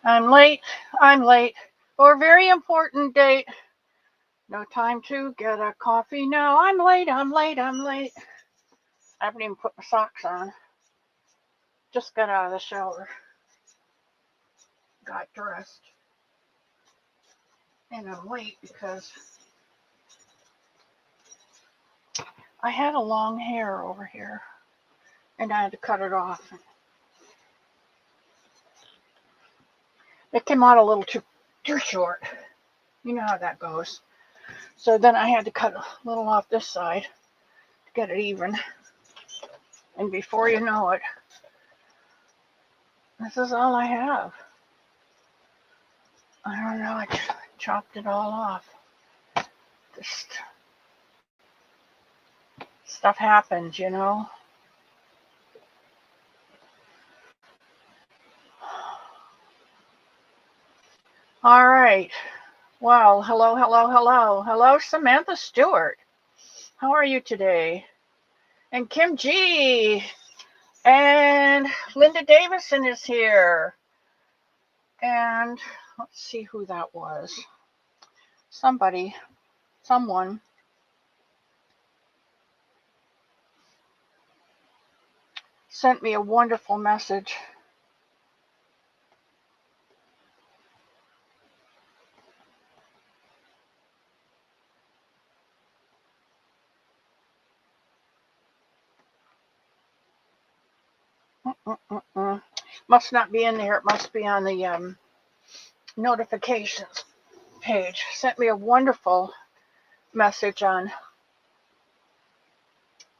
I'm late. I'm late for a very important date. No time to get a coffee now. I'm late. I'm late. I'm late. I haven't even put my socks on. Just got out of the shower. Got dressed. And I'm late because I had a long hair over here and I had to cut it off. It came out a little too short. You know how that goes. So then I had to cut a little off this side to get it even. And before you know it, this is all I have. I don't know. I chopped it all off. Just stuff happens, you know. All right. Well, hello, hello, hello. Hello, Samantha Stewart. How are you today? And Kim G. And Linda Davison is here. And let's see who that was. Somebody, someone sent me a wonderful message. Must not be in there. It must be on the notifications page. Sent me a wonderful message on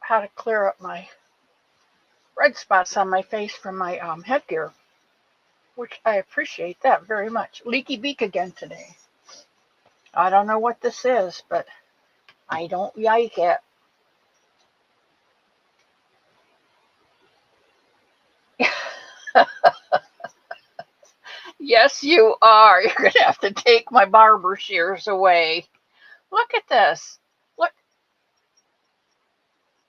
how to clear up my red spots on my face from my headgear, which I appreciate that very much. Leaky beak again today. I don't know what this is, but I don't like it. Yes, you are. You're going to have to take my barber shears away. Look at this. Look,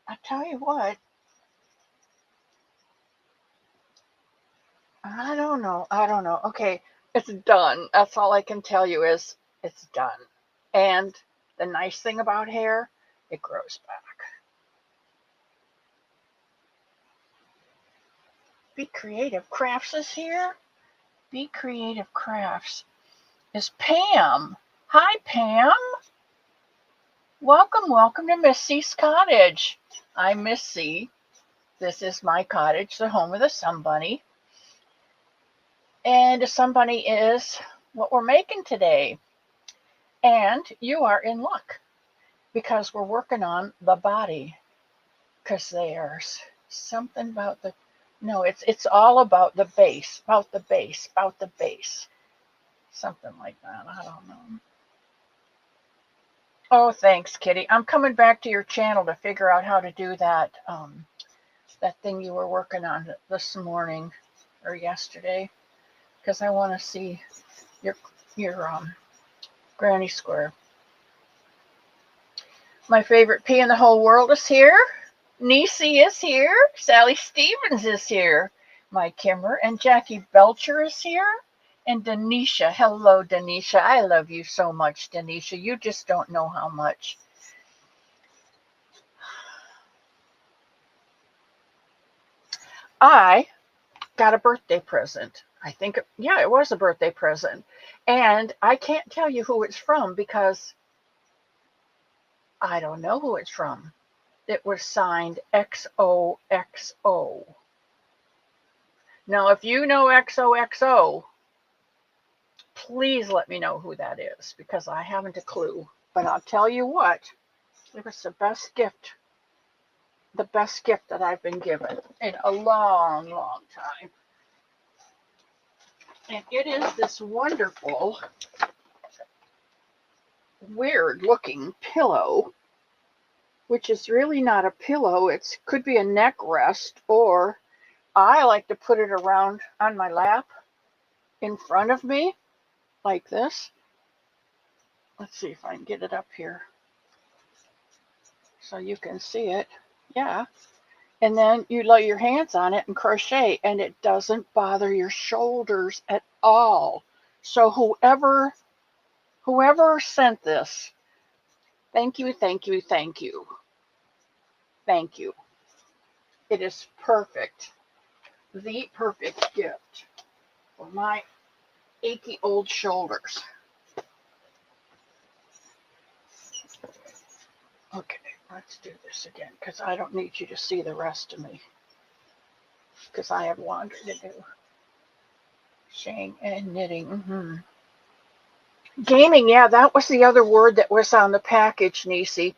I tell you what, I don't know. I don't know. Okay, it's done. That's all I can tell you is it's done. And the nice thing about hair, it grows back. Be Creative Crafts is here. Be Creative Crafts is Pam. Hi, Pam. Welcome, welcome to Miss C's cottage. I'm Miss C. This is my cottage, the home of the Sun Bunny. And the Sun Bunny is what we're making today. And you are in luck because we're working on the body. Because there's something about the no, it's all about the base, about the base, about the base. Something like that. I don't know. Oh, thanks, Kitty. I'm coming back to your channel to figure out how to do that thing you were working on this morning or yesterday, because I want to see your your granny square. My favorite pea in the whole world is here. Nisi is here. Sally Stevens is here. Mike Kimmer and Jackie Belcher is here. And Denisha. Hello, Denisha. I love you so much, Denisha. You just don't know how much. I got a birthday present. I think, yeah, it was a birthday present. And I can't tell you who it's from because I don't know who it's from. It was signed XOXO. Now, if you know XOXO, please let me know who that is because I haven't a clue. But I'll tell you what, it was the best gift that I've been given in a long, long time. And it is this wonderful, weird looking pillow, which is really not a pillow. It could be a neck rest, or I like to put it around on my lap in front of me like this. Let's see if I can get it up here so you can see it. Yeah. And then you lay your hands on it and crochet, and it doesn't bother your shoulders at all. So whoever sent this, thank you, thank you, thank you, thank you. It is perfect, the perfect gift for my achy old shoulders. Okay, let's do this again because I don't need you to see the rest of me because I have laundry to do. Shaying and knitting. Gaming, yeah, that was the other word that was on the package, Nisi.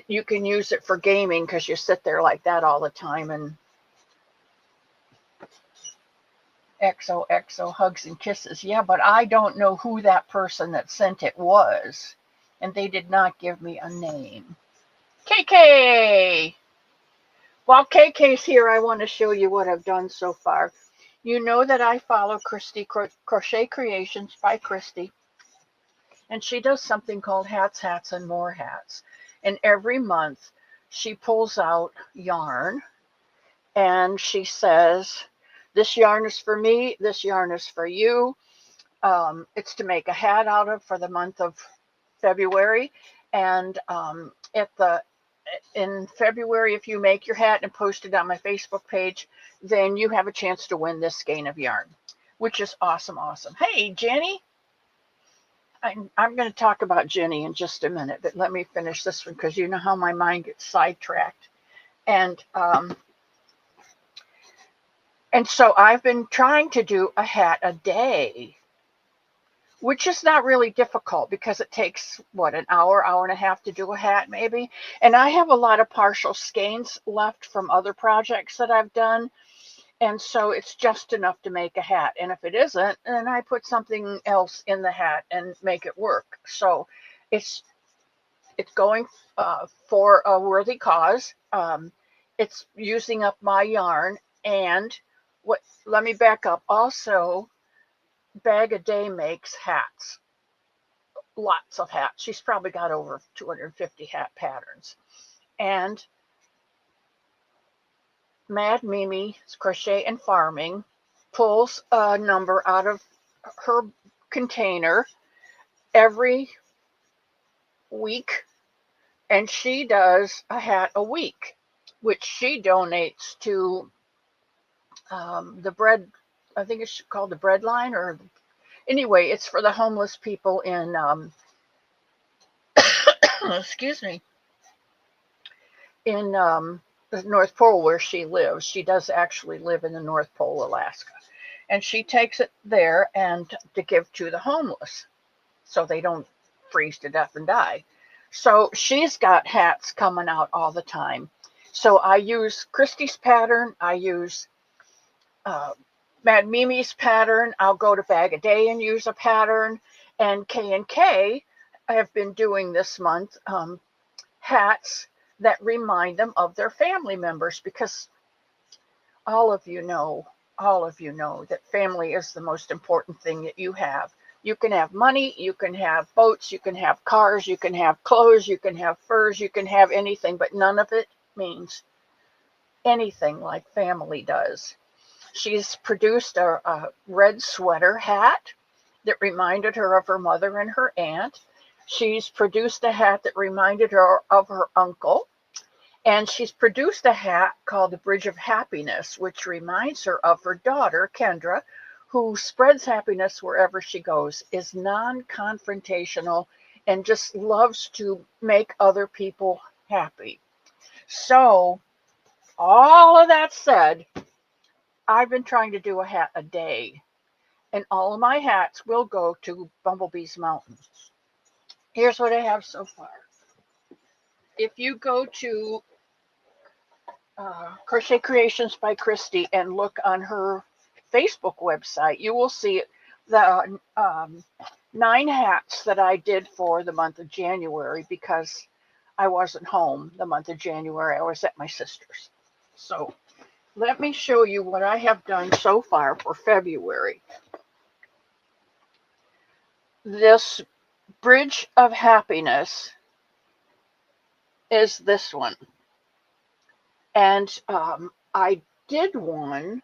You can use it for gaming because you sit there like that all the time and XOXO hugs and kisses. Yeah, but I don't know who that person that sent it was. And they did not give me a name. KK! While KK's here, I want to show you what I've done so far. You know that I follow Christy Crochet Creations by Christy. And she does something called Hats, Hats, and More Hats. And every month she pulls out yarn and she says, this yarn is for me, this yarn is for you. It's to make a hat out of for the month of February. And in February, if you make your hat and post it on my Facebook page, then you have a chance to win this skein of yarn, which is awesome, awesome. Hey, Jenny. I'm going to talk about Jenny in just a minute, but let me finish this one because you know how my mind gets sidetracked. And so I've been trying to do a hat a day, which is not really difficult because it takes, an hour and a half to do a hat maybe. And I have a lot of partial skeins left from other projects that I've done. And so it's just enough to make a hat. And if it isn't, then I put something else in the hat and make it work. So it's going for a worthy cause. It's using up my yarn. And let me back up. Also, Bag a Day makes hats. Lots of hats. She's probably got over 250 hat patterns. And Mad Mimi's Crochet and Farming pulls a number out of her container every week, and she does a hat a week, which she donates to the bread. I think it's called the Bread Line, or anyway, it's for the homeless people in excuse me, in the North Pole where she lives. She does actually live in the North Pole, Alaska. And she takes it there and to give to the homeless so they don't freeze to death and die. So she's got hats coming out all the time. So I use Christy's pattern. I use Mad Mimi's pattern. I'll go to Bag a Day and use a pattern. And K&K, I have been doing this month hats that remind them of their family members, because all of you know that family is the most important thing that you have. You can have money, you can have boats, you can have cars, you can have clothes, you can have furs, you can have anything, but none of it means anything like family does. She's produced a red sweater hat that reminded her of her mother and her aunt. She's produced a hat that reminded her of her uncle. And she's produced a hat called the Bridge of Happiness, which reminds her of her daughter, Kendra, who spreads happiness wherever she goes, is non-confrontational, and just loves to make other people happy. So, all of that said, I've been trying to do a hat a day, and all of my hats will go to Bumblebee's Mountain. Here's what I have so far. If you go to Crochet Creations by Christy and look on her Facebook website, you will see the 9 hats that I did for the month of January, because I wasn't home the month of January. I was at my sister's. So let me show you what I have done so far for February. This Bridge of Happiness is this one. And I did one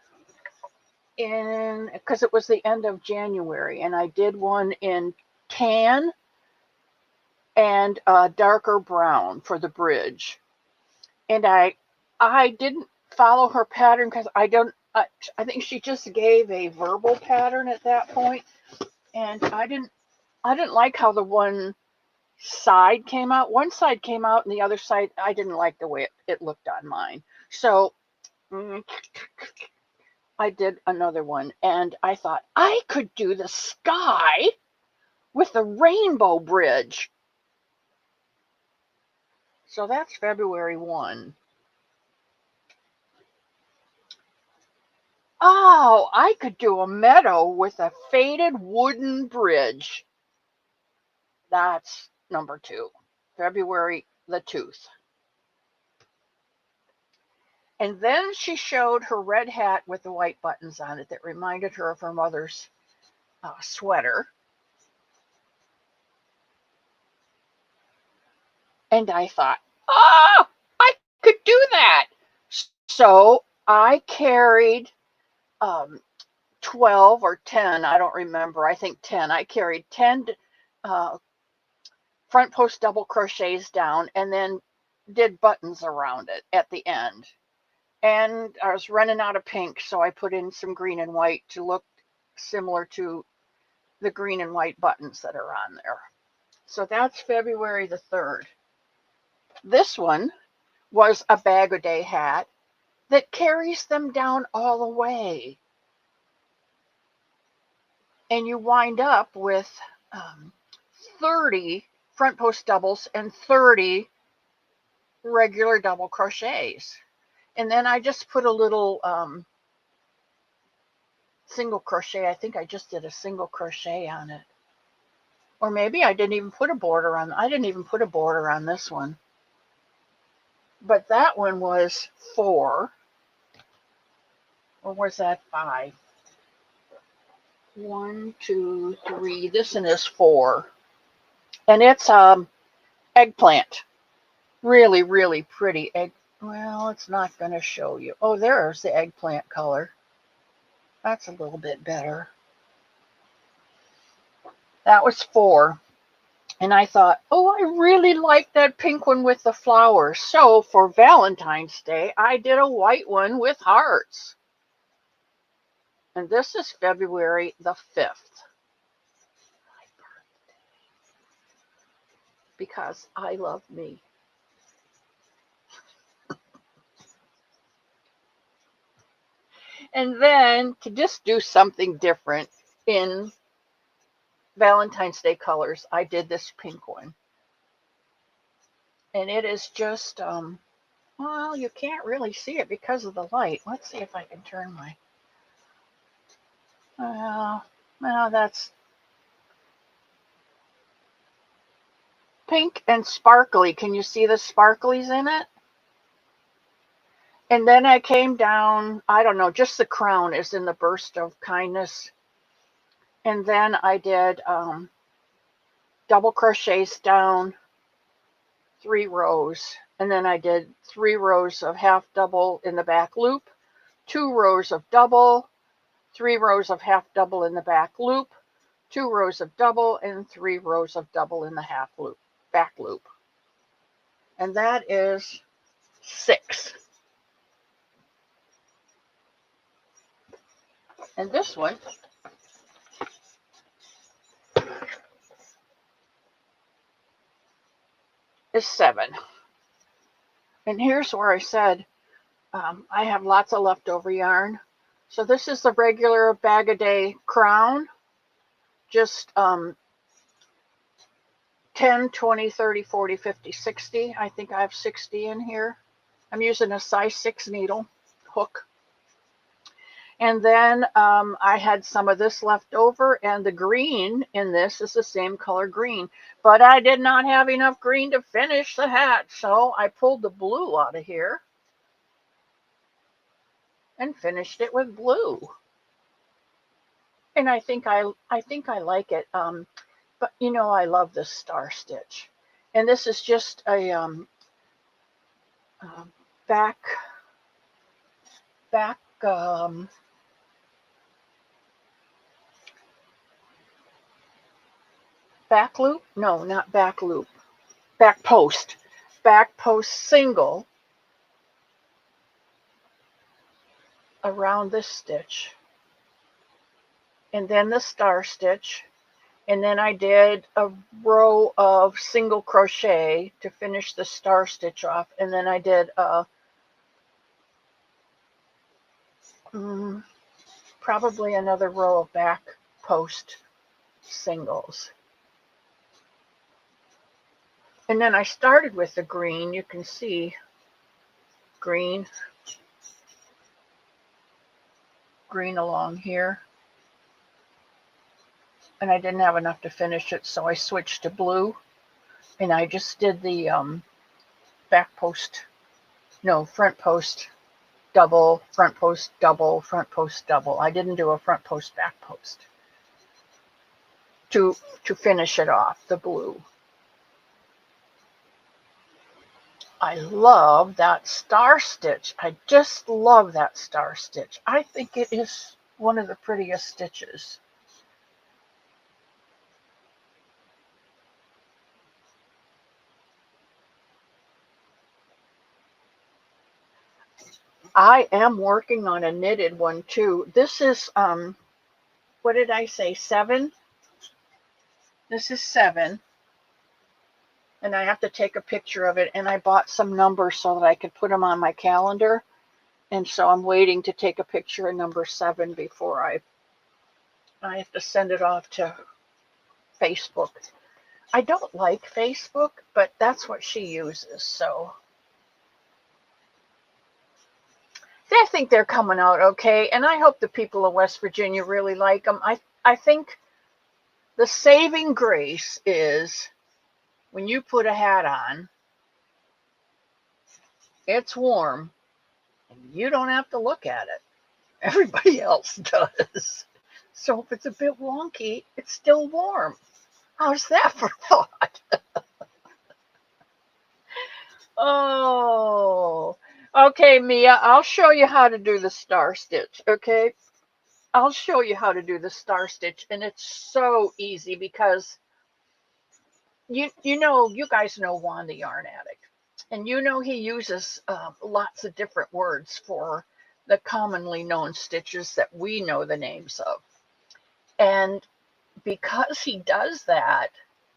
in, because it was the end of January, and I did one in tan and darker brown for the bridge. And I didn't follow her pattern because I think she just gave a verbal pattern at that point, and I didn't like how the one side came out. One side came out, and the other side I didn't like the way it looked on mine. So I did another one, and I thought I could do the sky with the rainbow bridge. So that's February 1. Oh, I could do a meadow with a faded wooden bridge. That's number 2. February, the tooth. And then she showed her red hat with the white buttons on it that reminded her of her mother's sweater. And I thought, oh, I could do that. So I carried 12 or 10, I don't remember, I think 10. I carried 10 front post double crochets down and then did buttons around it at the end. And I was running out of pink, so I put in some green and white to look similar to the green and white buttons that are on there. So that's February the 3rd. This one was a Bag-O-Day hat that carries them down all the way. And you wind up with 30 front post doubles and 30 regular double crochets. And then I just put a little single crochet. I think I just did a single crochet on it. Or maybe I didn't even put a border on. I didn't even put a border on this one. But that one was 4. Or was that 5? 1, 2, 3. This one is 4. And it's eggplant. Really, really pretty egg. Well, it's not going to show you. Oh, there's the eggplant color. That's a little bit better. That was 4. And I thought, oh, I really like that pink one with the flowers. So for Valentine's Day, I did a white one with hearts. And this is February the 5th. Because I love me. And then to just do something different in Valentine's Day colors, I did this pink one. And it is just, well, you can't really see it because of the light. Let's see if I can turn my, well, that's pink and sparkly. Can you see the sparklies in it? And then I came down, I don't know, just the crown is in the burst of kindness. And then I did double crochets down 3 rows. And then I did 3 rows of half double in the back loop, 2 rows of double, 3 rows of half double in the back loop, 2 rows of double, and 3 rows of double in the half loop, back loop. And that is 6. And this one is 7. And here's where I said I have lots of leftover yarn. So this is the regular Bag-O-Day crown. Just 10, 20, 30, 40, 50, 60. I think I have 60 in here. I'm using a size 6 needle hook. And then I had some of this left over, and the green in this is the same color green. But I did not have enough green to finish the hat, so I pulled the blue out of here and finished it with blue. And I think I like it. But you know, I love this star stitch. And this is just a back back loop, no, not back loop, back post single around this stitch, and then the star stitch, and then I did a row of single crochet to finish the star stitch off, and then I did a probably another row of back post singles. And then I started with the green. You can see green along here. And I didn't have enough to finish it, so I switched to blue. And I just did the front post, double, front post, double, front post, double. I didn't do a front post, back post to finish it off, the blue. I love that star stitch. I just love that star stitch. I think it is one of the prettiest stitches. I am working on a knitted one too. This is, what did I say, 7? This is 7. And I have to take a picture of it. And I bought some numbers so that I could put them on my calendar. And so I'm waiting to take a picture of number 7 before I have to send it off to Facebook. I don't like Facebook, but that's what she uses. So I think they're coming out okay. And I hope the people of West Virginia really like them. I think the saving grace is when you put a hat on, it's warm, and you don't have to look at it. Everybody else does. So if it's a bit wonky, it's still warm. How's that for thought? Oh, okay, Mia, I'll show you how to do the star stitch, okay? I'll show you how to do the star stitch, and it's so easy because you guys know Juan the Yarn Addict, and he uses lots of different words for the commonly known stitches that we know the names of. And because he does that,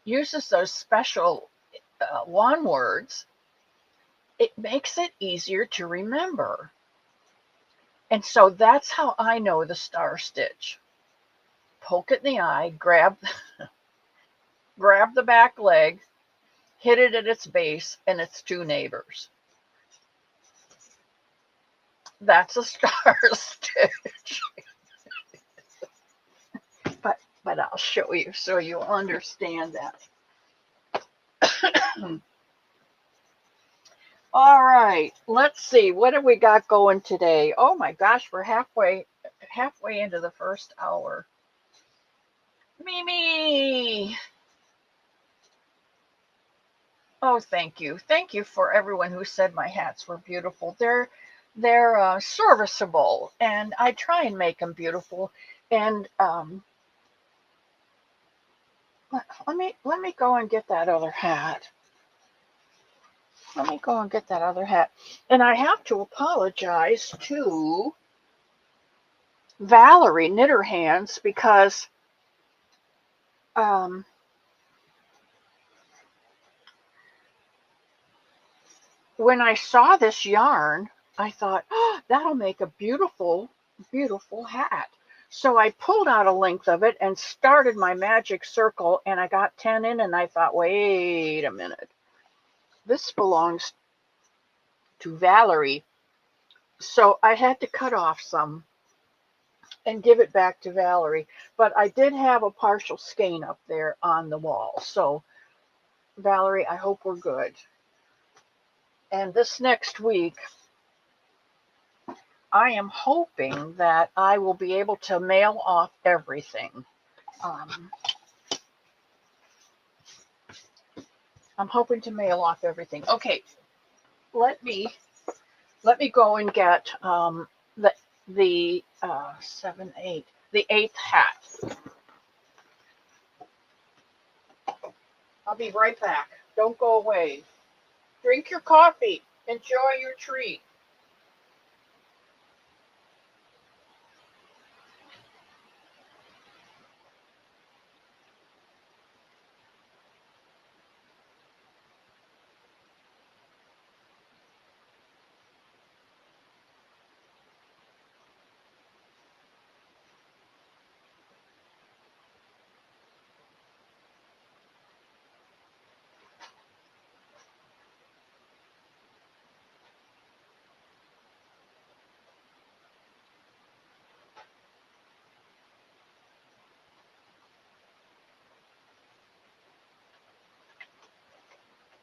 uses those special Juan words, it makes it easier to remember. And so that's how I know the star stitch. Poke it in the eye, grab the back leg, hit it at its base, and its 2 neighbors. That's a star stitch. but I'll show you so you'll understand that. All right, let's see. What have we got going today? Oh my gosh, we're halfway into the first hour. Mimi! Oh, thank you. Thank you for everyone who said my hats were beautiful. They're serviceable, and I try and make them beautiful. And let me go and get that other hat. Let me go and get that other hat. And I have to apologize to Valerie Knitter Hands because when I saw this yarn, I thought, oh, that'll make a beautiful, beautiful hat. So I pulled out a length of it and started my magic circle, and I got 10 in, and I thought, wait a minute. This belongs to Valerie. So I had to cut off some and give it back to Valerie. But I did have a partial skein up there on the wall. So, Valerie, I hope we're good. And this next week, I am hoping that I will be able to mail off everything. I'm hoping to mail off everything. Okay, let me go and get the 7, 8, the 8th hat. I'll be right back. Don't go away. Drink your coffee. Enjoy your treat.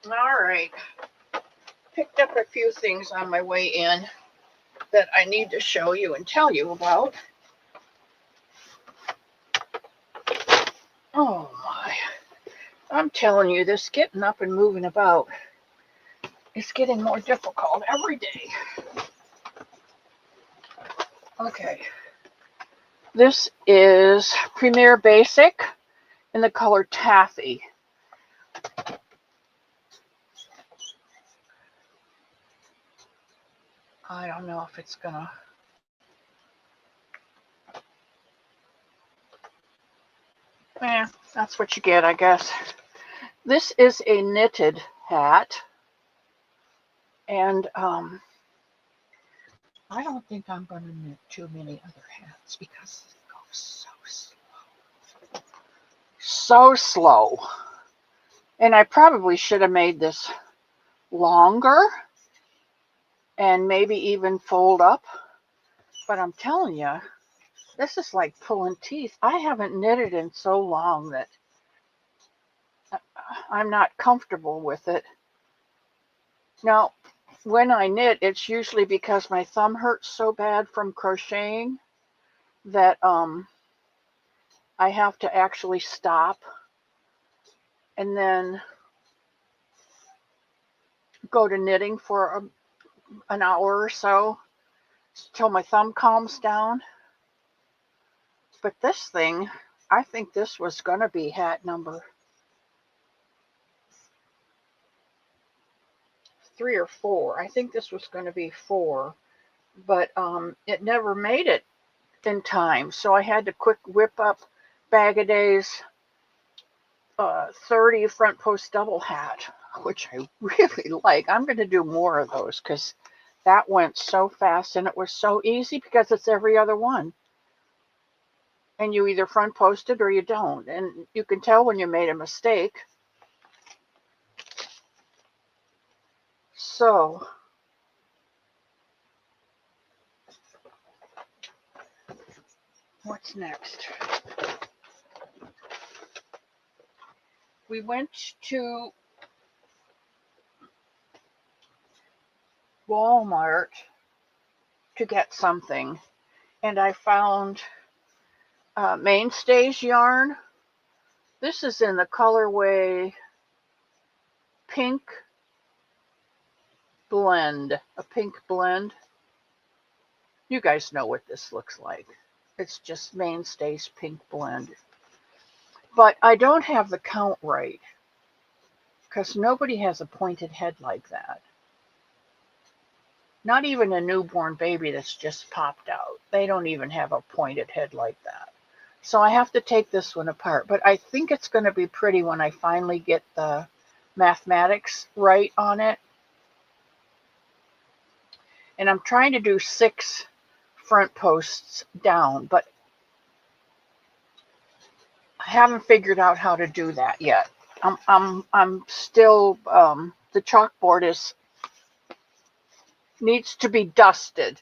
All right. Picked up a few things on my way in that I need to show you and tell you about. Oh my. I'm telling you, this getting up and moving about is getting more difficult every day. Okay. This is Premier Basic in the color Taffy. I don't know if it's gonna. That's what you get, I guess. This is a knitted hat. And I don't think I'm going to knit too many other hats because it goes so slow. So slow. And I probably should have made this longer and maybe even fold up. But I'm telling you, this is like pulling teeth. I haven't knitted in so long that I'm not comfortable with it. Now, when I knit, it's usually because my thumb hurts so bad from crocheting that I have to actually stop and then go to knitting for an hour or so till my thumb calms down. But this thing, I think this was going to be hat number 3 or 4. I think this was going to be 4, but it never made it in time. So I had to quick whip up Bag O' Days 30 front post double hat, which I really like. I'm going to do more of those because that went so fast and it was so easy because it's every other one. And you either front post it or you don't. And you can tell when you made a mistake. So, what's next? We went to Walmart to get something, and I found Mainstays yarn. This is in the colorway Pink Blend, a pink blend. You guys know what this looks like. It's just Mainstays Pink Blend. But I don't have the count right because nobody has a pointed head like that. Not even a newborn baby that's just popped out. They don't even have a pointed head like that. So I have to take this one apart. But I think it's going to be pretty when I finally get the mathematics right on it. And I'm trying to do 6 front posts down, but I haven't figured out how to do that yet. I'm still the chalkboard needs to be dusted.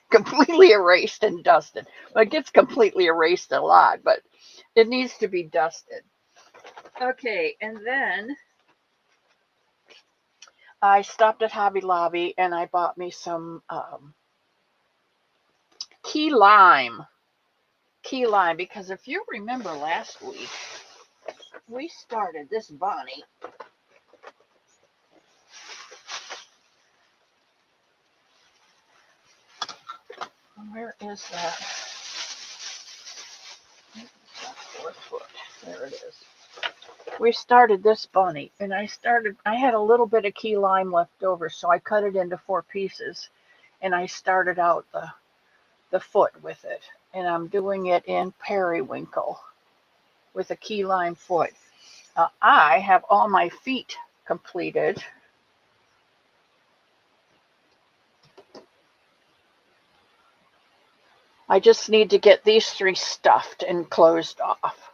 Completely erased and dusted. Well, it gets completely erased a lot, but it needs to be dusted. Okay, and then I stopped at Hobby Lobby and I bought me some key lime. Key lime, because if you remember last week, we started this Bonnie. Where is that? There it is. we started this bunny, and I had a little bit of key lime left over, so I cut it into 4 pieces, and I started out the foot with it, and I'm doing it in periwinkle with a key lime foot. I have all my feet completed. I just need to get these 3 stuffed and closed off.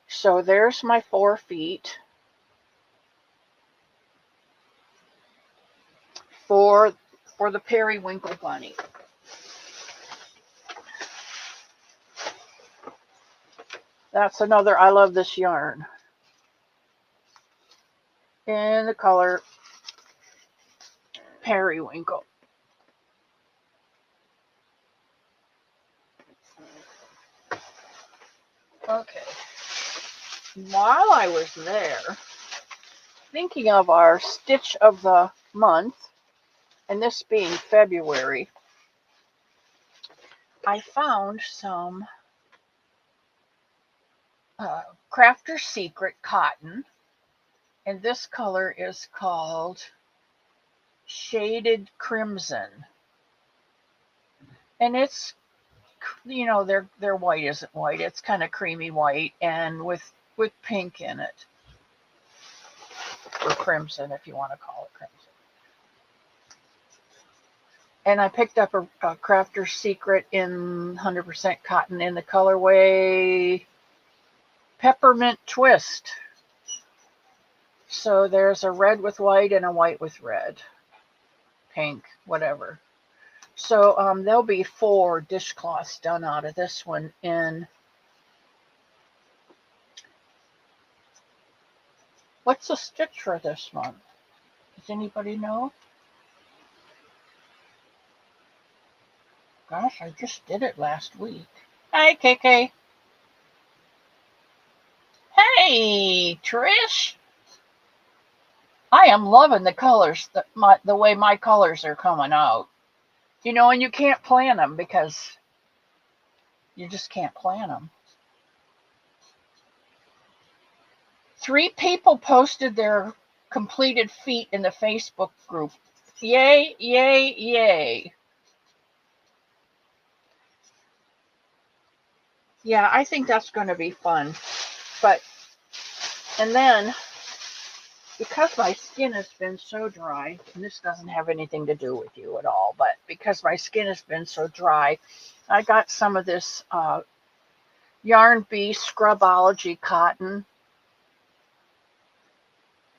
So there's my 4 feet for the periwinkle bunny. That's another, I love this yarn. In the color periwinkle. Okay. While I was there, thinking of our stitch of the month, and this being February, I found some Crafter's Secret cotton, and this color is called Shaded Crimson. And it's, their white isn't white, it's kind of creamy white and with pink in it, or crimson if you want to call it crimson. And I picked up a Crafter's Secret in 100% cotton in the colorway Peppermint Twist. So there's a red with white and a white with red, pink, whatever. So there'll be 4 dishcloths done out of this one in, what's the stitch for this month? Does anybody know? Gosh, I just did it last week. Hi, KK. Hey, Trish. I am loving the colors, the way my colors are coming out. And you can't plan them because you just can't plan them. 3 people posted their completed feet in the Facebook group. Yay, yay, yay. Yeah, I think that's going to be fun. And then, because my skin has been so dry, and this doesn't have anything to do with you at all, but because my skin has been so dry, I got some of this Yarn Bee Scrubology cotton.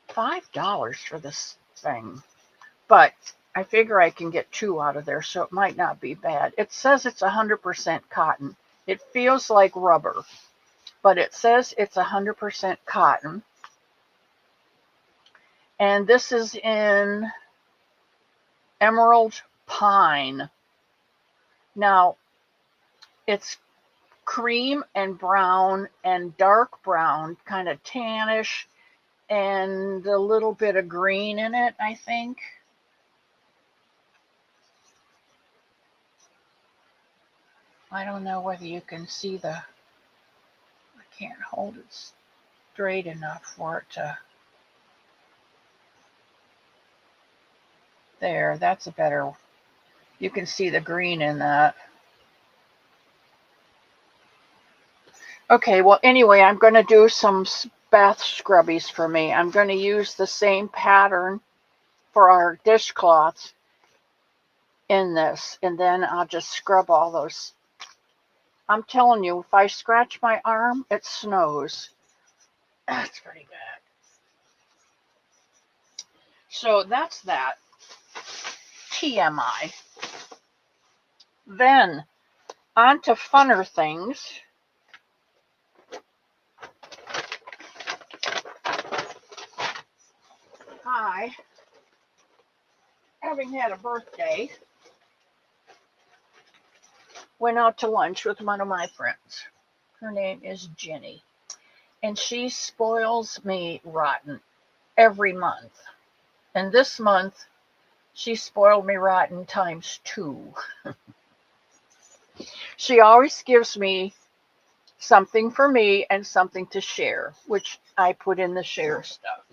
$5 for this thing, but I figure I can get 2 out of there, so it might not be bad. It says it's 100% cotton. It feels like rubber, but it says it's 100% cotton. And this is in Emerald Pine. Now, it's cream and brown and dark brown, kind of tannish, and a little bit of green in it, I think. I don't know whether you can see I can't hold it straight enough for it to, there, that's a better, you can see the green in that. Okay, well, anyway, I'm going to do some bath scrubbies for me. I'm going to use the same pattern for our dishcloths in this, and then I'll just scrub all those. I'm telling you, if I scratch my arm, it snows. That's pretty bad. So that's that. TMI. Then, on to funner things. I, having had a birthday, went out to lunch with one of my friends. Her name is Jenny. And she spoils me rotten every month. And this month, she spoiled me rotten times 2. She always gives me something for me and something to share, which I put in the share stuff.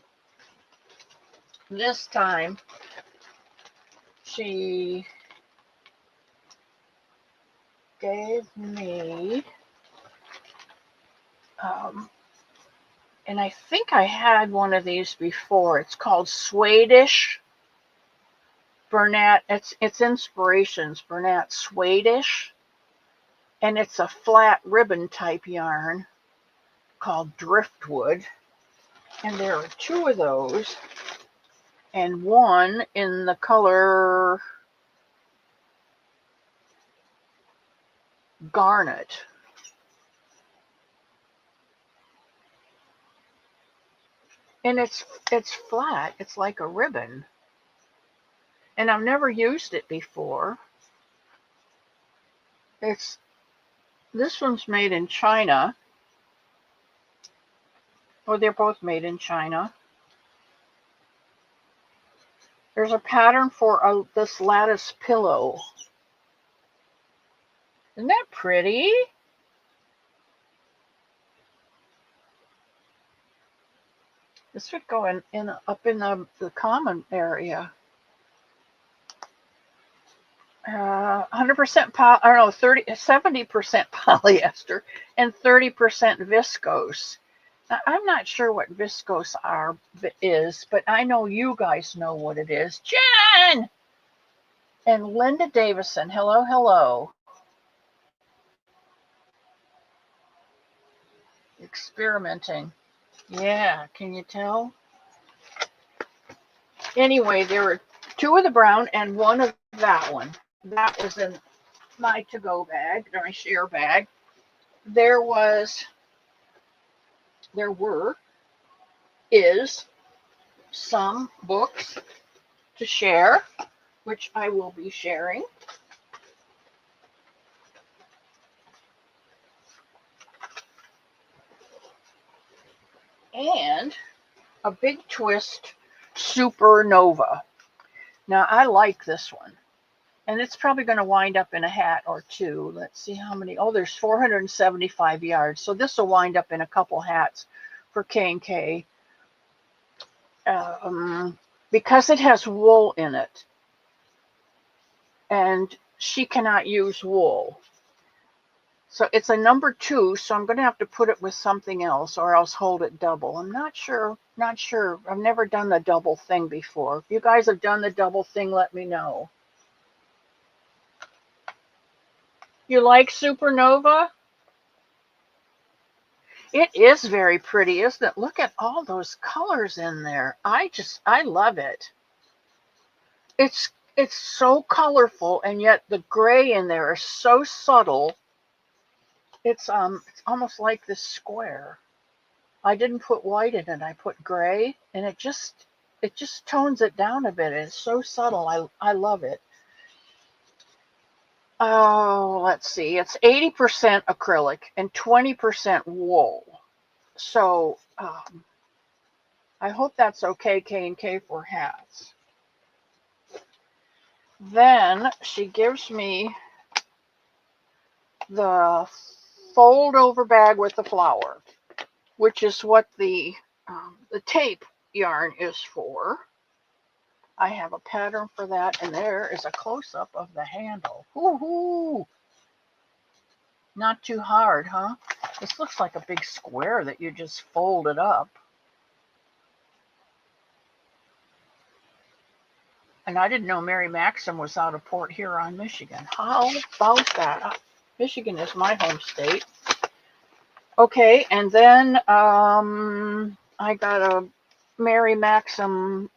This time, she gave me, and I think I had one of these before. It's called Swedish Bernat. It's Inspirations Bernat Swedish, and it's a flat ribbon type yarn called Driftwood. And there are two of those, and one in the color Garnet. And it's flat. It's like a ribbon. And I've never used it before. This one's made in China. Well, they're both made in China. There's a pattern for this lattice pillow. Isn't that pretty? This would go up in the common area. 100% 70% polyester and 30% viscose. Now, I'm not sure what viscose is, but I know you guys know what it is. Jen! And Linda Davison, hello, hello. Experimenting. Yeah, can you tell? Anyway, there were two of the brown and one of that one. That was in my to-go bag, or my share bag. There is some books to share, which I will be sharing. And a Big Twist Supernova. Now, I like this one. And it's probably going to wind up in a hat or two. Let's see how many. Oh, there's 475 yards. So this will wind up in a couple hats for K&K. Because it has wool in it. And she cannot use wool. So it's a number 2, so I'm going to have to put it with something else or else hold it double. I'm not sure. I've never done the double thing before. If you guys have done the double thing, let me know. You like Supernova? It is very pretty, isn't it? Look at all those colors in there. I love it. It's so colorful, and yet the gray in there is so subtle. It's almost like this square. I didn't put white in it. I put gray, and it just tones it down a bit. It's so subtle. I love it. Oh, let's see. It's 80% acrylic and 20% wool. So I hope that's okay, K&K, for hats. Then she gives me the fold over bag with the flower, which is what the tape yarn is for. I have a pattern for that, and there is a close-up of the handle. Woohoo! Not too hard, huh? This looks like a big square that you just folded up. And I didn't know Mary Maxim was out of Port Huron, Michigan. How about that? Michigan is my home state. Okay, and then I got a Mary Maxim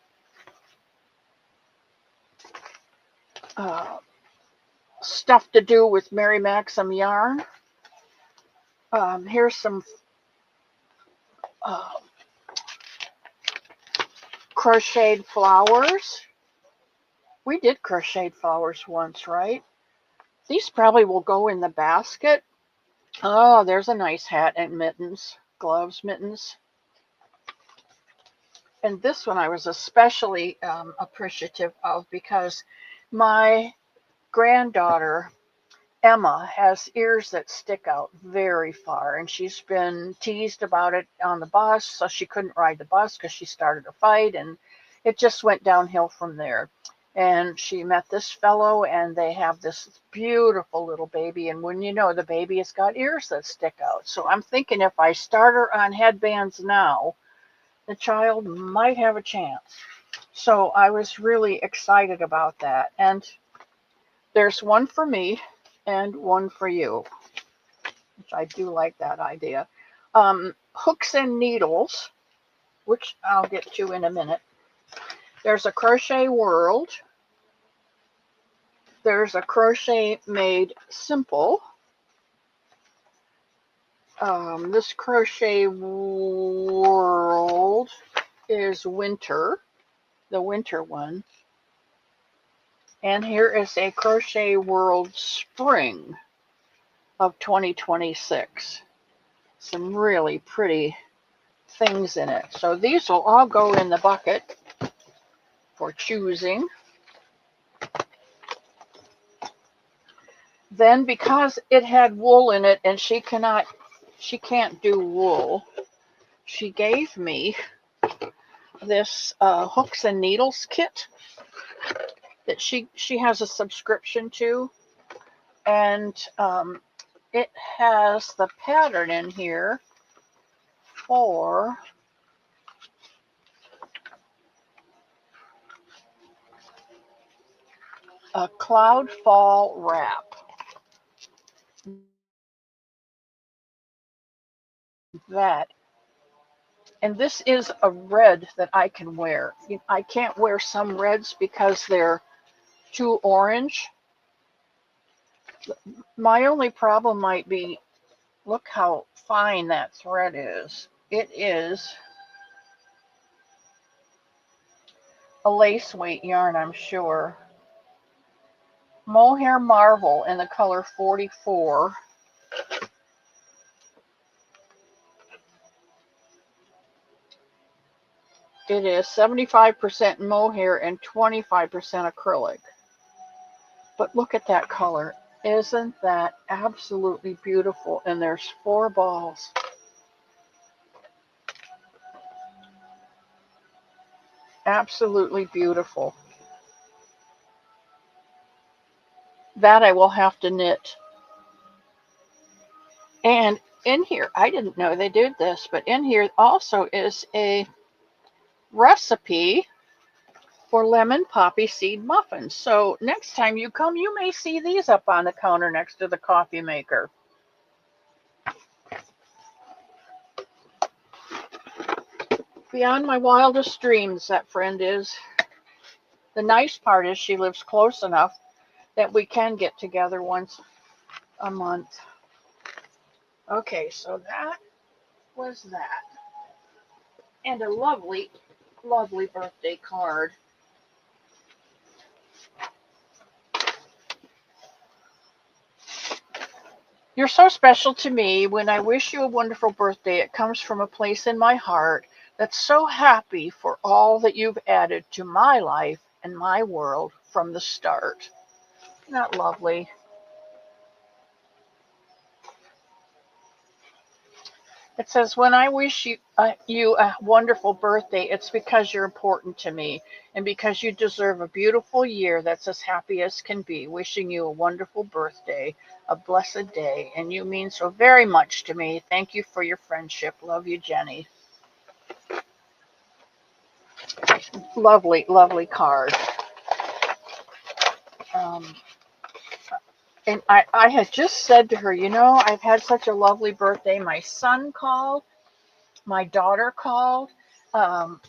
stuff to do with Mary Maxim yarn. Here's some crocheted flowers. We did crocheted flowers once, right? These probably will go in the basket. Oh, there's a nice hat and mittens, gloves, mittens. And this one I was especially appreciative of because my granddaughter Emma has ears that stick out very far, and she's been teased about it on the bus, so she couldn't ride the bus because she started a fight, and it just went downhill from there. And she met this fellow, and they have this beautiful little baby. And when you know the baby has got ears that stick out, so I'm thinking if I start her on headbands now, the child might have a chance. So I was really excited about that. And there's one for me and one for you, which I do like that idea. Hooks and needles, which I'll get to in a minute. There's a Crochet World. There's a Crochet Made Simple. This Crochet World is winter, the winter one. And here is a Crochet World Spring of 2026. Some really pretty things in it. So these will all go in the bucket for choosing. Then because it had wool in it and she can't do wool, she gave me this hooks and needles kit that she has a subscription to, and it has the pattern in here for a cloud fall wrap. That, and this is a red that I can wear. I can't wear some reds because they're too orange. My only problem might be, look how fine that thread is. It is a lace weight yarn, I'm sure. Mohair Marvel in the color 44. It is 75% mohair and 25% acrylic. But look at that color. Isn't that absolutely beautiful? And there's 4 balls. Absolutely beautiful. That I will have to knit. And in here, I didn't know they did this, but in here also is a recipe for lemon poppy seed muffins. So next time you come, you may see these up on the counter next to the coffee maker. Beyond my wildest dreams, that friend is. The nice part is she lives close enough that we can get together once a month. Okay, so that was that. And a lovely, lovely birthday card. You're so special to me. When I wish you a wonderful birthday, it comes from a place in my heart that's so happy for all that you've added to my life and my world from the start. Isn't that lovely? It says, when I wish you a wonderful birthday, it's because you're important to me and because you deserve a beautiful year that's as happy as can be. Wishing you a wonderful birthday, a blessed day, and you mean so very much to me. Thank you for your friendship. Love you, Jenny. Lovely, lovely card. Um, and I had just said to her, I've had such a lovely birthday. My son called, my daughter called, um,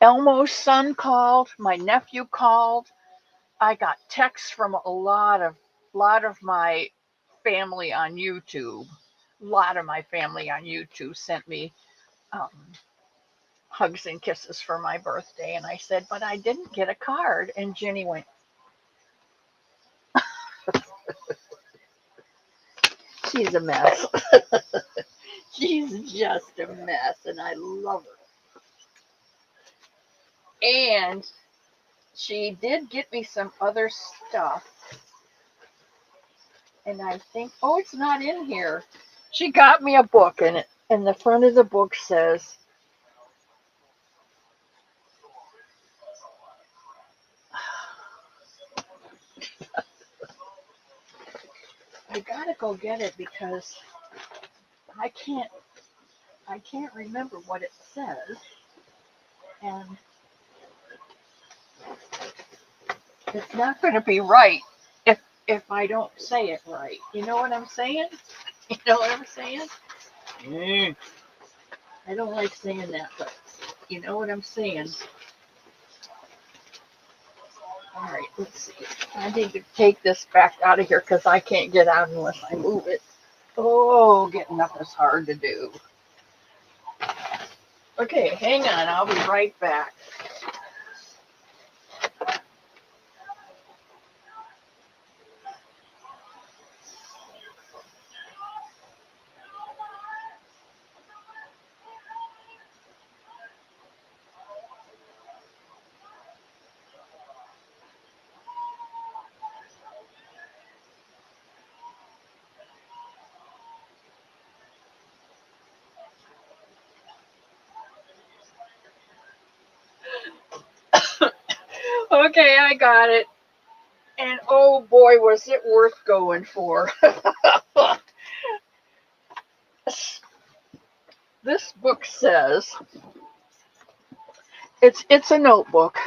Elmo's son called, my nephew called. I got texts from a lot of my family on YouTube. A lot of my family on YouTube sent me um, hugs and kisses for my birthday, and I said, but I didn't get a card. And Jenny went, she's a mess. She's just a mess, and I love her. And she did get me some other stuff. And I think, oh, it's not in here. She got me a book, and the front of the book says, I gotta go get it because I can't I can't remember what it says, and it's not going to be right if I don't say it right. You know what I'm saying? You know what I'm saying? Mm. I don't like saying that, but you know what I'm saying. All right, let's see. I need to take this back out of here because I can't get out unless I move it. Oh, getting up is hard to do. Okay, hang on. I'll be right back. Okay, I got it. And oh boy, was it worth going for. This book says it's a notebook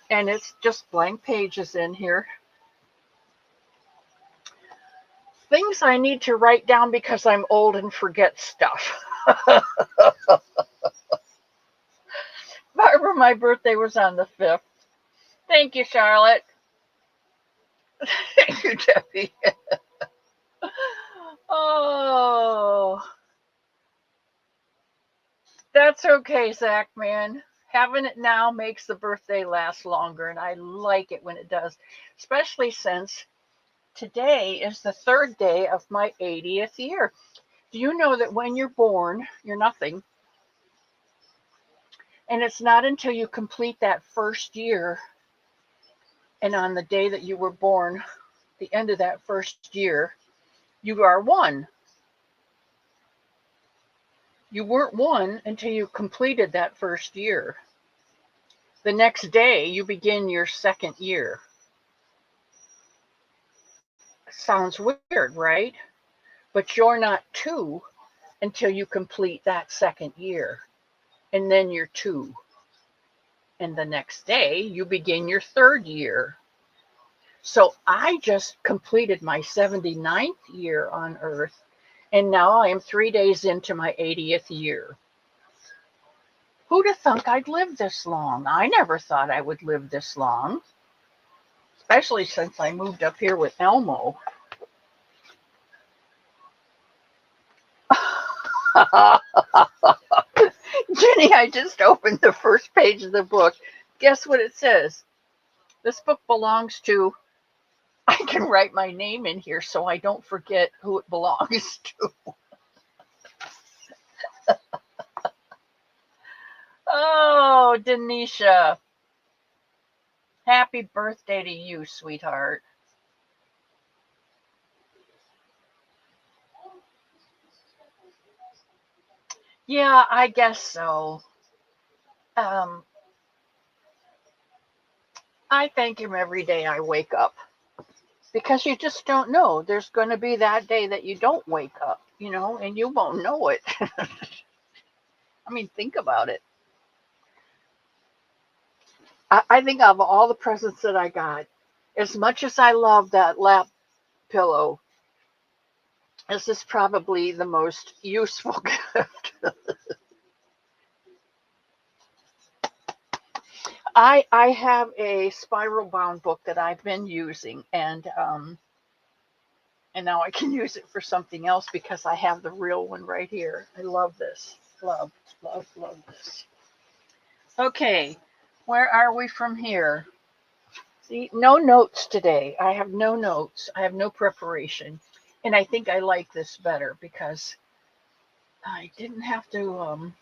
and it's just blank pages in here. Things I need to write down because I'm old and forget stuff. Barbara, my birthday was on the 5th. Thank you, Charlotte. Thank you, Debbie. Oh, that's okay, Zach, man. Having it now makes the birthday last longer, and I like it when it does, especially since today is the 3rd day of my 80th year. Do you know that when you're born, you're nothing? And it's not until you complete that first year, and on the day that you were born, the end of that first year, you are one. You weren't one until you completed that first year. The next day, you begin your 2nd year. Sounds weird, right? But you're not 2 until you complete that 2nd year. And then you're 2. And the next day, you begin your 3rd year. So I just completed my 79th year on Earth, and now I am 3 days into my 80th year. Who'd have thunk I'd live this long? I never thought I would live this long, especially since I moved up here with Elmo. Jenny, I just opened the first page of the book. Guess what it says? This book belongs to, I can write my name in here so I don't forget who it belongs to. Oh, Denisha. Happy birthday to you, sweetheart. Yeah, I guess so. Um, I thank him every day I wake up because you just don't know. There's going to be that day that you don't wake up, and you won't know it. I mean, think about it. I think of all the presents that I got, as much as I love that lap pillow, this is probably the most useful gift. I have a spiral bound book that I've been using, and now I can use it for something else because I have the real one right here. I love this. Love, love, love this. Okay, where are we from here? See, no notes today. I have no notes. I have no preparation. And I think I like this better because I didn't have to.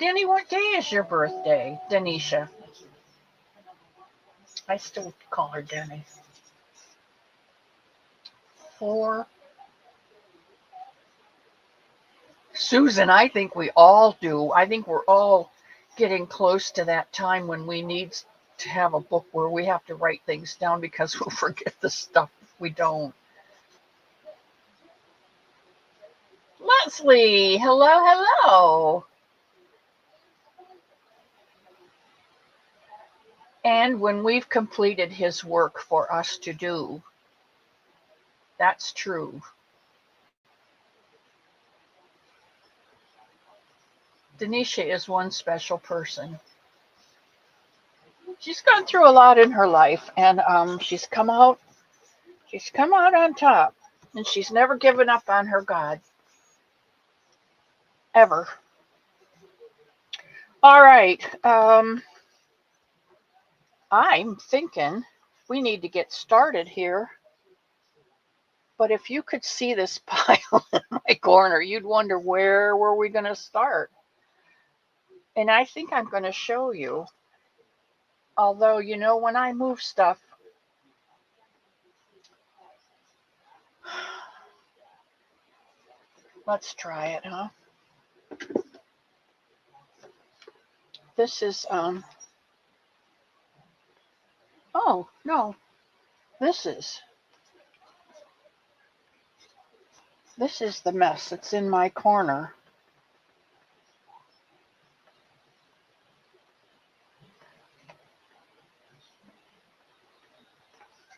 Danny, what day is your birthday, Denisha? I still call her Denny. 4. Susan, I think we all do. I think we're all getting close to that time when we need to have a book where we have to write things down because we'll forget the stuff if we don't. Leslie, hello, hello. And when we've completed his work for us to do, that's true. Denisha is one special person. She's gone through a lot in her life, and she's come out on top, and she's never given up on her God. Ever. All right. I'm thinking we need to get started here. But if you could see this pile in my corner, you'd wonder where were we going to start. And I think I'm going to show you. Although, you know, when I move stuff, let's try it, huh? This is, oh, no, this is the mess that's in my corner.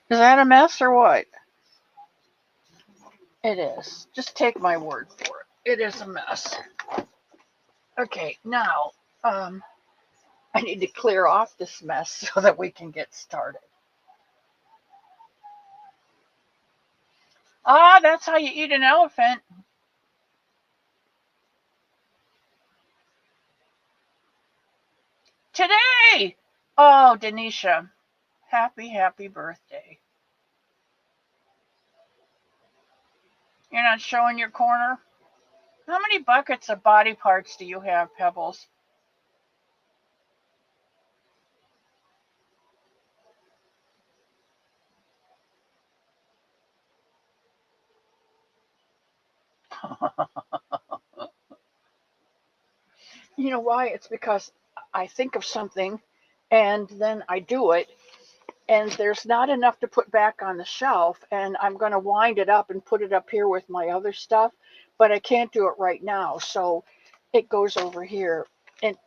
Is that a mess or what? It is. Just take my word for it. It is a mess. Okay, now, I need to clear off this mess so that we can get started. Ah, that's how you eat an elephant. Today! Oh, Denisha, happy birthday. You're not showing your corner? How many buckets of body parts do you have, Pebbles? You know why? It's because I think of something and then I do it, and there's not enough to put back on the shelf, and I'm going to wind it up and put it up here with my other stuff, but I can't do it right now, so it goes over here.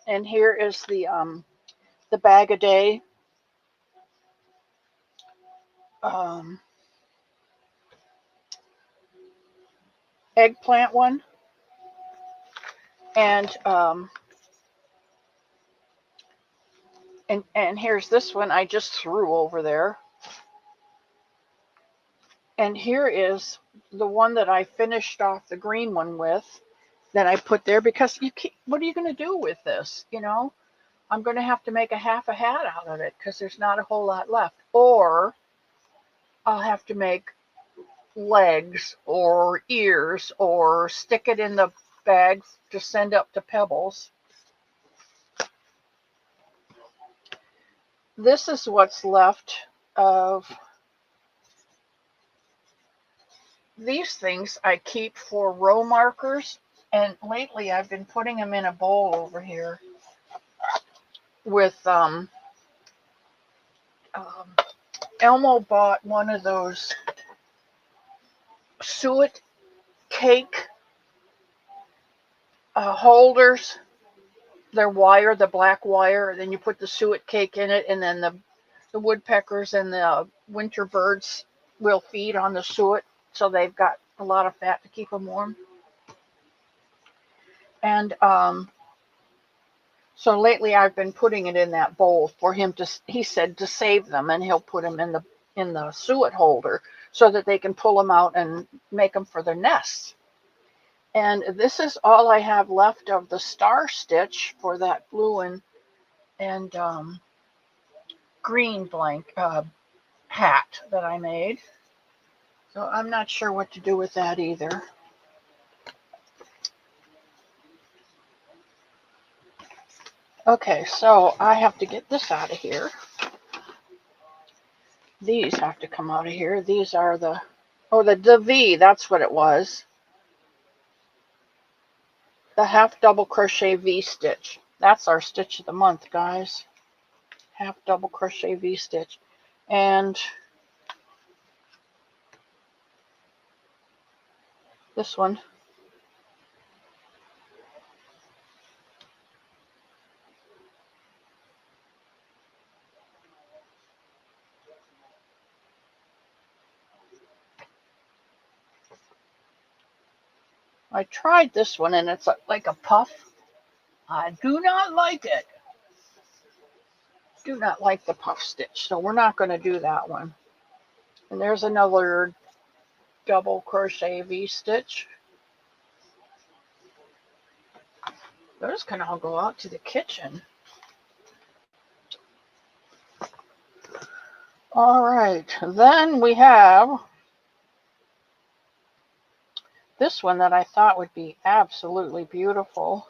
And here is the Bag-O-Day eggplant one, and and here's this one I just threw over there. And here is the one that I finished off the green one with that I put there because you can't, what are you going to do with this? You know, I'm going to have to make a half a hat out of it because there's not a whole lot left. Or I'll have to make legs or ears or stick it in the bag to send up to Pebbles. This is what's left of these things I keep for row markers, and lately I've been putting them in a bowl over here with Elmo bought one of those suet cake holders. They're wire, the black wire, then you put the suet cake in it, and then the woodpeckers and the winter birds will feed on the suet, so they've got a lot of fat to keep them warm. And so lately I've been putting it in that bowl for him to, he said, to save them, and he'll put them in the suet holder so that they can pull them out and make them for their nests. And this is all I have left of the star stitch for that blue and green hat that I made. So I'm not sure what to do with that either. Okay, so I have to get this out of here. These have to come out of here. These are the, oh, the V, that's what it was. The half double crochet V stitch. That's our stitch of the month, guys. Half double crochet V stitch. And this one. I tried this one and it's like a puff. I do not like it. Do not like the puff stitch, so we're not going to do that one. And there's another double crochet V stitch. Those can all go out to the kitchen. All right, then we have this one that I thought would be absolutely beautiful,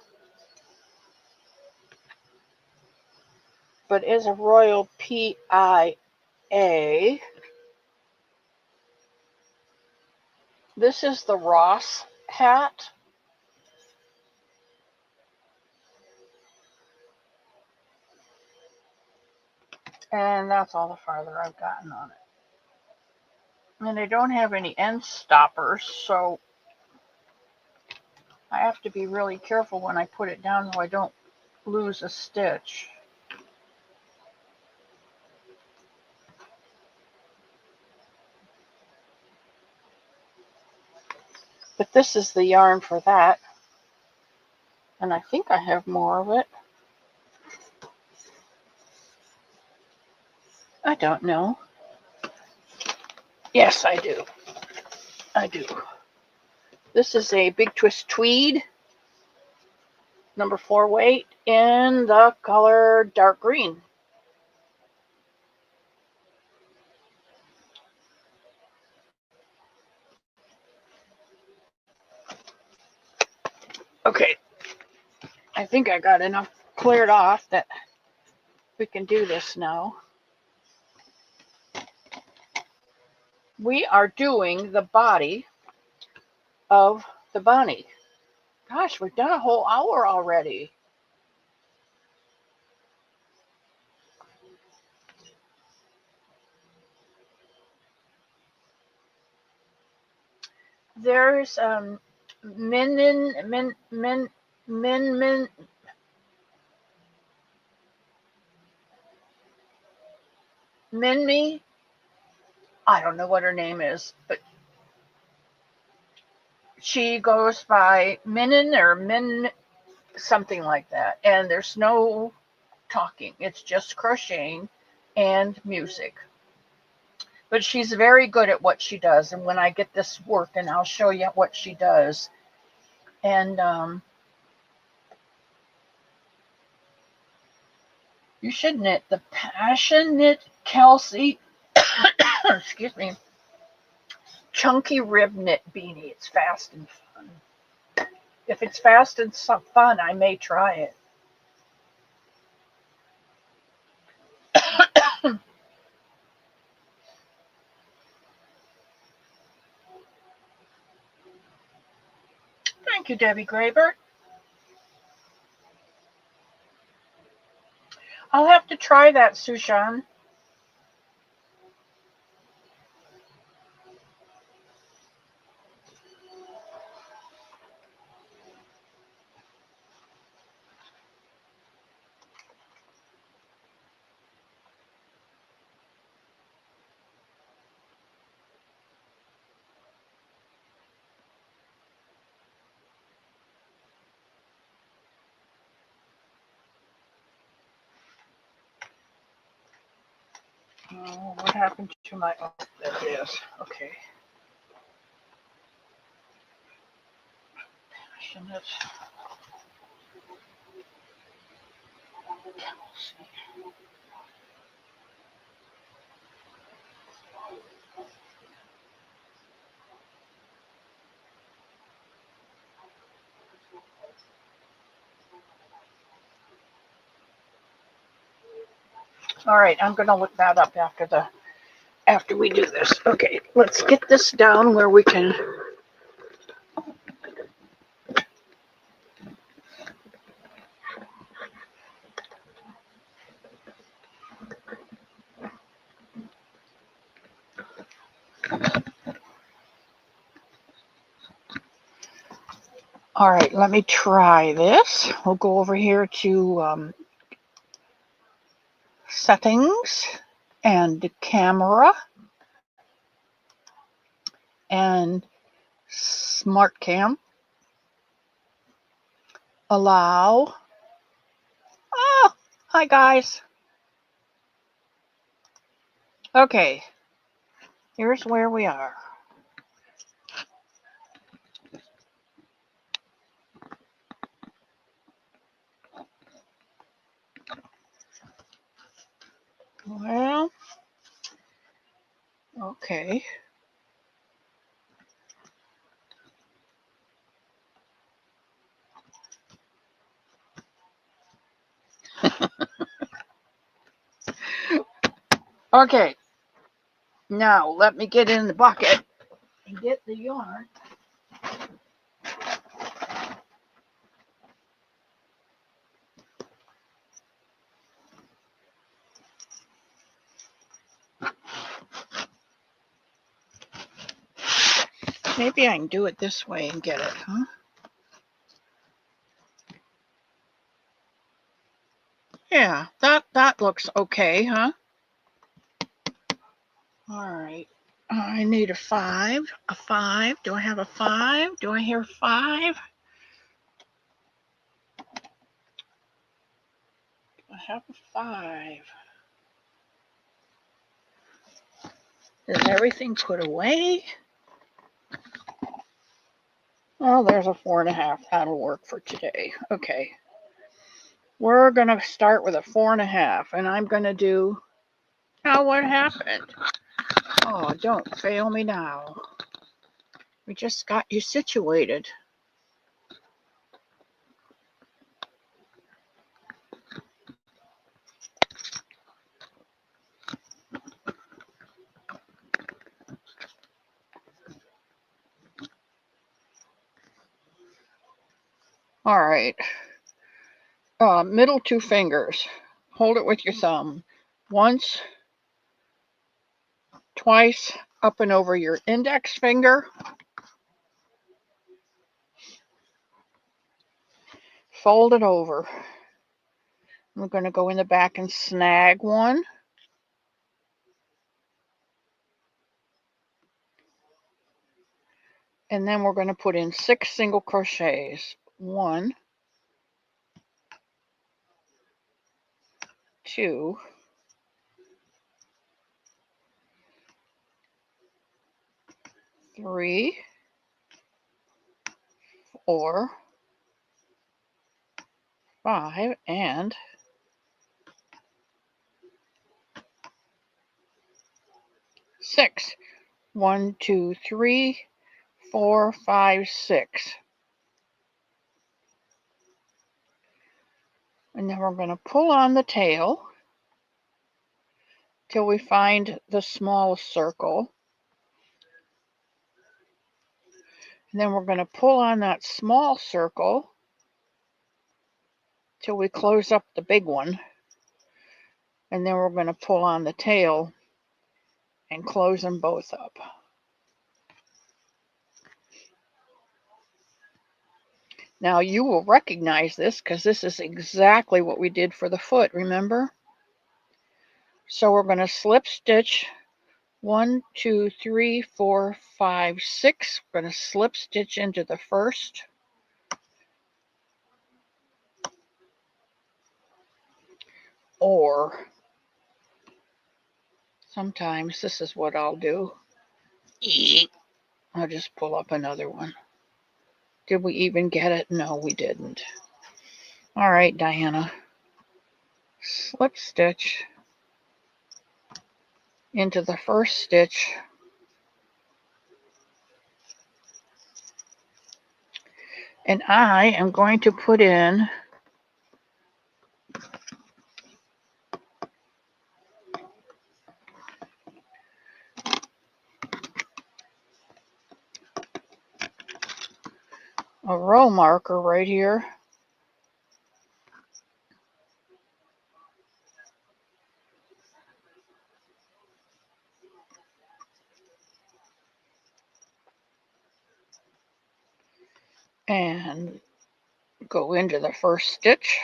but is a Royal PIA. This is the Ross hat. And that's all the farther I've gotten on it. And I don't have any end stoppers, so I have to be really careful when I put it down so I don't lose a stitch. But this is the yarn for that. And I think I have more of it. I don't know. Yes, I do. I do. This is a Big Twist Tweed, number 4 weight, in the color dark green. Okay, I think I got enough cleared off that we can do this now. We are doing the body of the bunny. Gosh, we've done a whole hour already. There's Minmi. I don't know what her name is, but she goes by Minin or Min, something like that. And there's no talking. It's just crocheting and music. But she's very good at what she does. And when I get this working, I'll show you what she does. And you should knit the Passionate Kelsey, excuse me, chunky rib knit beanie. It's fast and fun. If it's fast and fun, I may try it. Thank you, Debbie Graybert. I'll have to try that, Sushan. Oh, what happened to my, oh, there it is. Okay. Passionate Kelsey. All right, I'm going to look that up after after we do this. Okay, let's get this down where we can. All right, let me try this. We'll go over here to settings and camera and smart cam. Allow. Oh, hi guys. Okay, here's where we are. Well, okay. Okay, now let me get in the bucket and get the yarn. Maybe I can do it this way and get it, huh? Yeah, that looks okay, huh? All right. I need a 5. A 5. Do I have a 5? Do I hear 5? I have a 5. Is everything put away? Oh, there's a 4.5. That'll work for today. Okay. We're going to start with a 4.5, and I'm going to do. Oh, what happened? Oh, don't fail me now. We just got you situated. All right. Middle 2 fingers. Hold it with your thumb. Once, twice, up and over your index finger. Fold it over. We're going to go in the back and snag one. And then we're going to put in 6 single crochets. 1, 2, 3, 4, 5, and 6. 1, 2, 3, 4, 5, 6. And then we're going to pull on the tail till we find the small circle. And then we're going to pull on that small circle till we close up the big one. And then we're going to pull on the tail and close them both up. Now you will recognize this because this is exactly what we did for the foot, remember? So we're going to slip stitch 1, 2, 3, 4, 5, 6. We're going to slip stitch into the first. Or sometimes this is what I'll do. I'll just pull up another one. Did we even get it? No, we didn't. All right, Diana. Slip stitch into the first stitch. And I am going to put in a row marker right here. And go into the first stitch.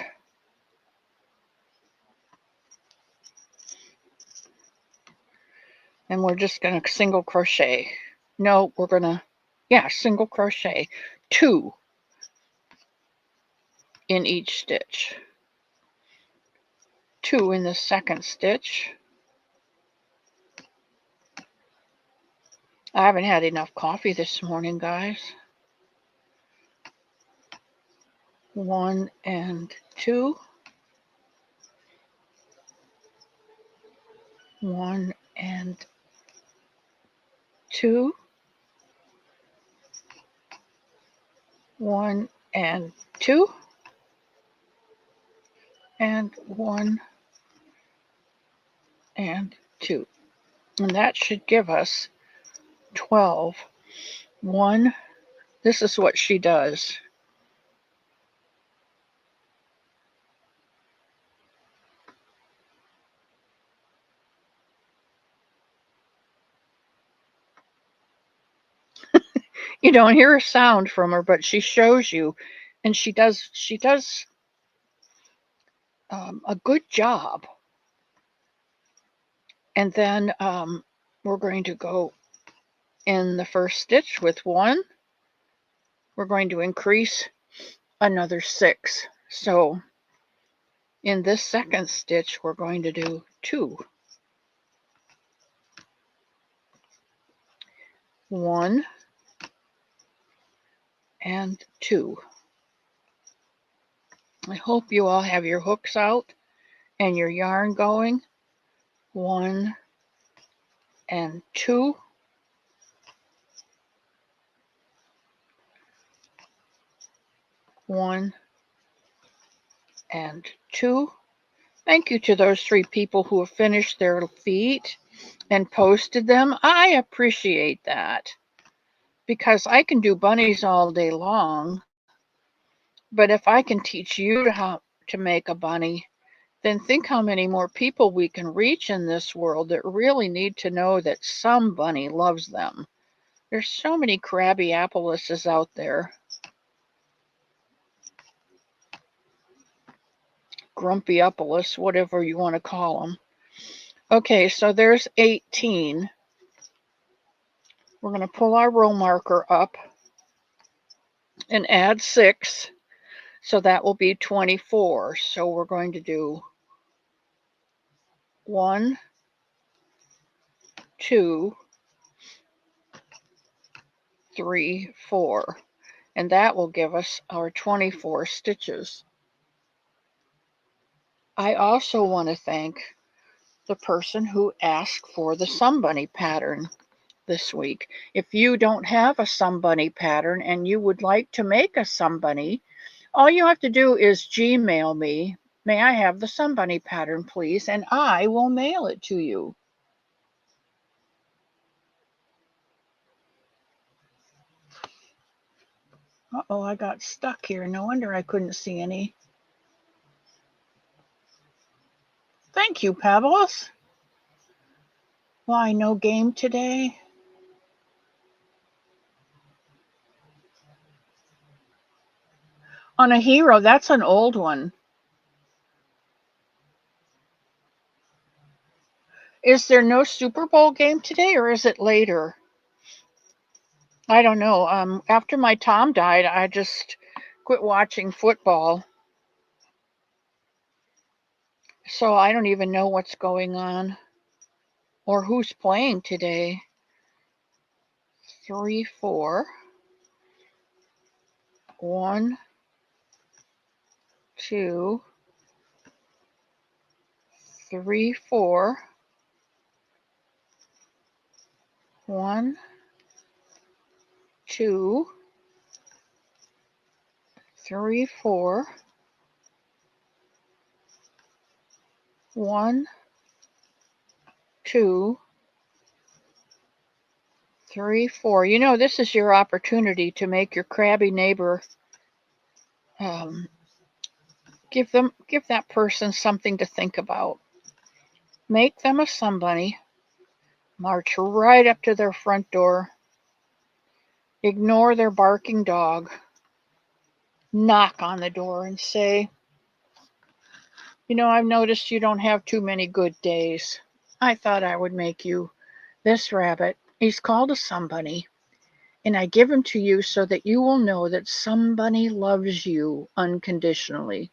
And we're just going to single crochet. No, we're going to, single crochet 2 in each stitch. 2 in the second stitch. I haven't had enough coffee this morning, guys. 1 and 2. 1 and 2. 1 and 2. And 1 and 2. And that should give us 12. 1. This is what she does. You don't hear a sound from her, but she shows you, and she does a good job. And then we're going to go in the first stitch with 1. We're going to increase another 6. So in this second stitch, we're going to do 2. 1 and 2. I hope you all have your hooks out and your yarn going. 1 and 2. 1 and 2. Thank you to those 3 people who have finished their feet and posted them. I appreciate that because I can do bunnies all day long, but if I can teach you how to make a bunny, then think how many more people we can reach in this world that really need to know that some bunny loves them. There's so many crabby Appleses out there. Grumpy Apples, whatever you want to call them. Okay, so there's 18. We're going to pull our row marker up and add 6. So that will be 24. So we're going to do 1, 2, 3, 4. And that will give us our 24 stitches. I also want to thank the person who asked for the Sunbunny pattern this week. If you don't have a Sunbunny pattern and you would like to make a Sunbunny, all you have to do is Gmail me. May I have the Sunbunny pattern, please? And I will mail it to you. Uh-oh, I got stuck here. No wonder I couldn't see any. Thank you, Pebbles. Why, no game today? On a Hero, that's an old one. Is there no Super Bowl game today, or is it later? I don't know. After my Tom died, I just quit watching football. So I don't even know what's going on or who's playing today. 3, 4. 1, 2, 3, 4. 1, 2, 3, 4. 1, 2, 3, 4. You know, this is your opportunity to make your crabby neighbor, give that person something to think about. Make them a somebody. March right up to their front door. Ignore their barking dog. Knock on the door and say, you know, I've noticed you don't have too many good days. I thought I would make you this rabbit. He's called a somebody. And I give him to you so that you will know that somebody loves you unconditionally.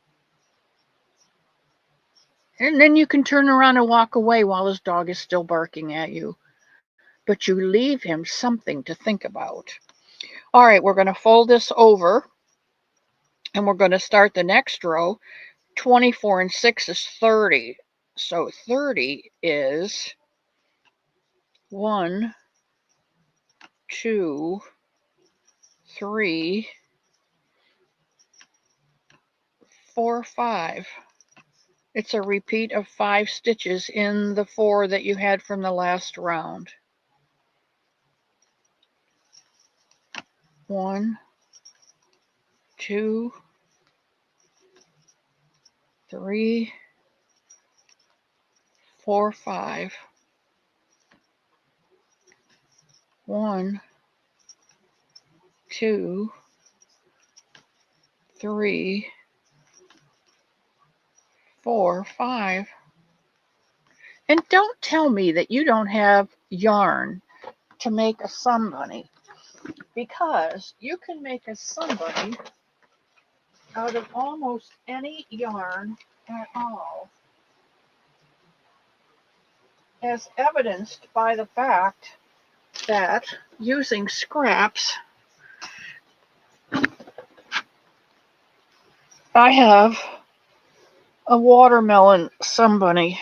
And then you can turn around and walk away while his dog is still barking at you. But you leave him something to think about. All right, we're going to fold this over and we're going to start the next row. 24 and 6 is 30. So 30 is 1, 2, 3, 4, 5. It's a repeat of 5 stitches in the 4 that you had from the last round. 1, 2, 3, 4, 5. 1, 2, 3, 4, 5. And don't tell me that you don't have yarn to make a somebody, because you can make a somebody out of almost any yarn at all, as evidenced by the fact that using scraps, I have a watermelon somebody.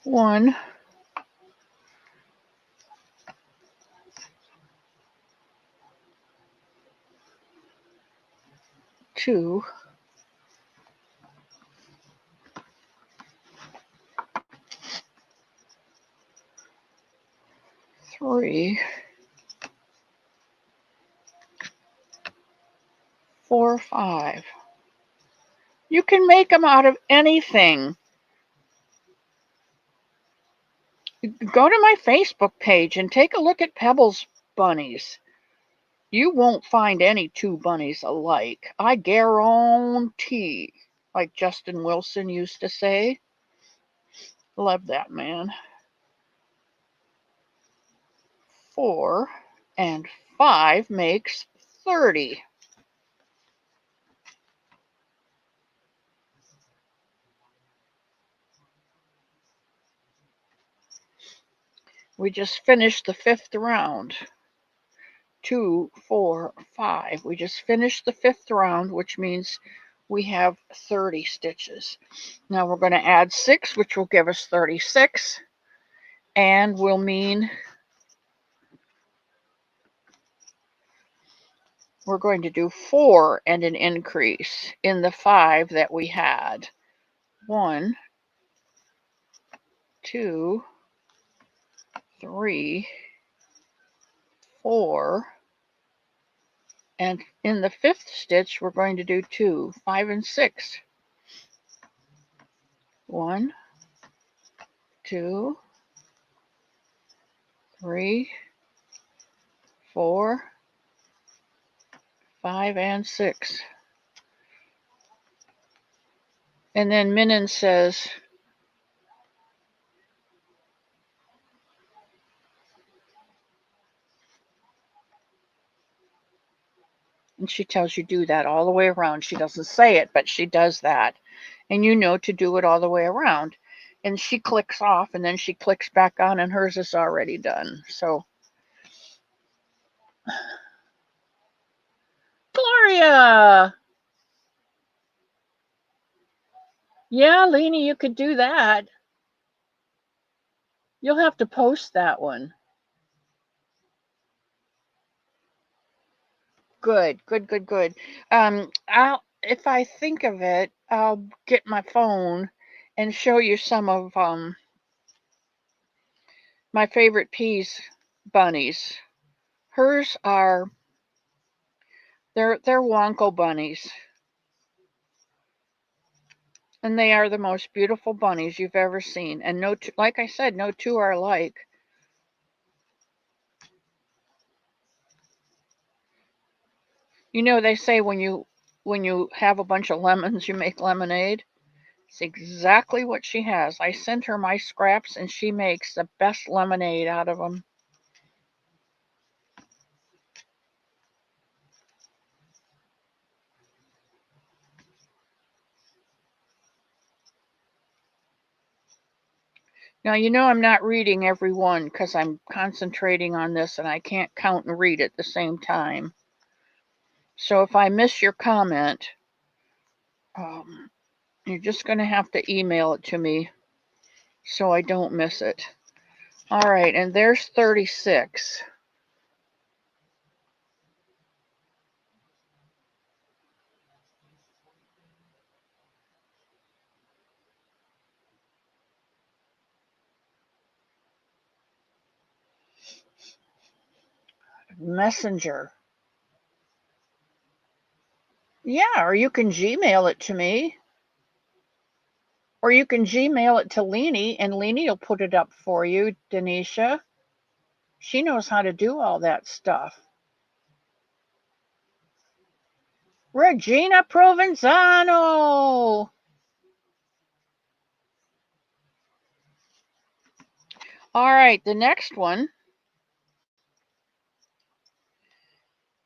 One, 2, 3, 4, 5. You can make them out of anything. Go to my Facebook page and take a look at Pebbles bunnies. You won't find any 2 bunnies alike. I guarantee, like Justin Wilson used to say. Love that man. 4 and 5 makes 30. We just finished the 5th round. 2, 4, 5. We just finished the 5th round, which means we have 30 stitches. Now we're going to add 6, which will give us 36, and will mean we're going to do 4 and an increase in the 5 that we had. 1, 2, 3, 4, and in the 5th stitch we're going to do 2, 5, and 6. 1, 2, 3, 4, 5, and 6. And then Minin says, and she tells you do that all the way around. She doesn't say it, but she does that. And you know to do it all the way around. And she clicks off, and then she clicks back on, and hers is already done. So, Gloria! Yeah, Leni, you could do that. You'll have to post that one. Good, good, good, good. If I think of it, I'll get my phone and show you some of my favorite Peas bunnies. Hers are, they're Wonko bunnies. And they are the most beautiful bunnies you've ever seen. And no, like I said, no two are alike. You know, they say when you have a bunch of lemons, you make lemonade. It's exactly what she has. I sent her my scraps, and she makes the best lemonade out of them. Now, you know I'm not reading every one because I'm concentrating on this and I can't count and read at the same time. So if I miss your comment, you're just going to have to email it to me so I don't miss it. All right, and there's 36. Messenger. Yeah, or you can Gmail it to me. Or you can Gmail it to Leanie, and Leanie will put it up for you, Denisha. She knows how to do all that stuff. Regina Provenzano. All right, the next one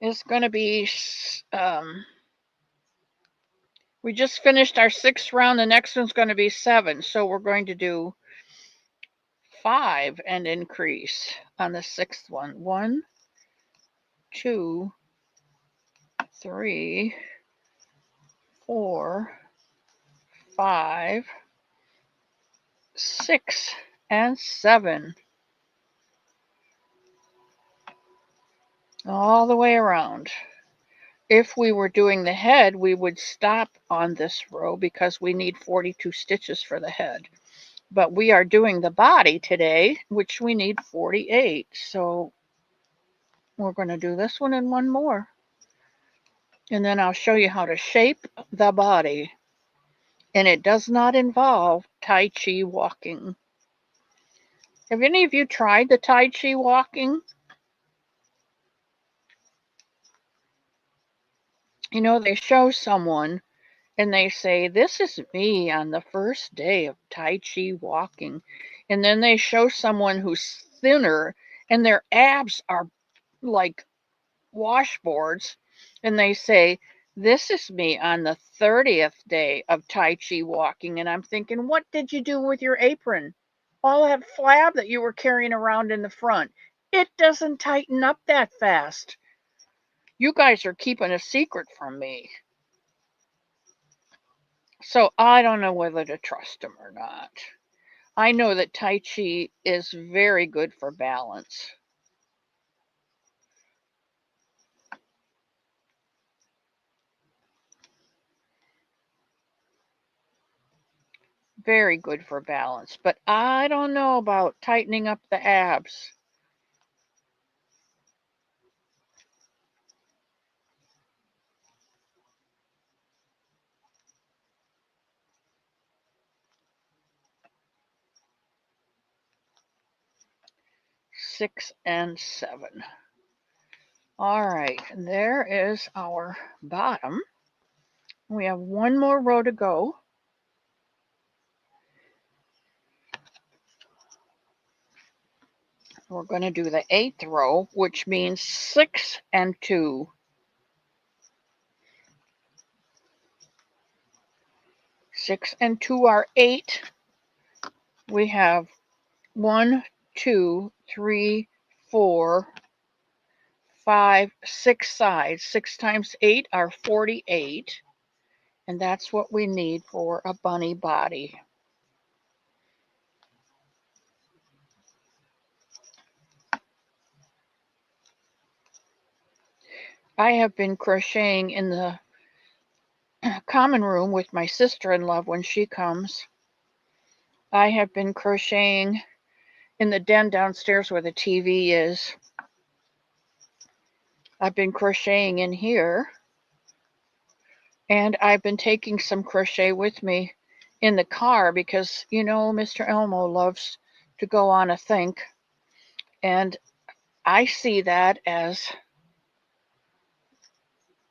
is going to be, we just finished our 6th round. The next one's going to be 7. So we're going to do 5 and increase on the 6th one. 1, 2, 3, 4, 5, 6, and 7. All the way around. If we were doing the head, we would stop on this row because we need 42 stitches for the head. But we are doing the body today, which we need 48. So we're going to do this one and one more. And then I'll show you how to shape the body. And it does not involve Tai Chi walking. Have any of you tried the Tai Chi walking? You know, they show someone and they say, "This is me on the first day of Tai Chi walking." And then they show someone who's thinner and their abs are like washboards. And they say, "This is me on the 30th day of Tai Chi walking." And I'm thinking, what did you do with your apron? All that flab that you were carrying around in the front. It doesn't tighten up that fast. You guys are keeping a secret from me. So I don't know whether to trust them or not. I know that Tai Chi is very good for balance. Very good for balance. But I don't know about tightening up the abs. Six and 7. All right, and there is our bottom. We have one more row to go. We're going to do the 8th row, which means 6 and 2. 6 and 2 are 8. We have 1, 2, 3, 4, 5, 6 sides. 6 times 8 are 48. And that's what we need for a bunny body. I have been crocheting in the common room with my sister-in-law when she comes. I have been crocheting in the den downstairs where the TV is. I've been crocheting in here, and I've been taking some crochet with me in the car because, you know, Mr. Elmo loves to go on a think, and I see that as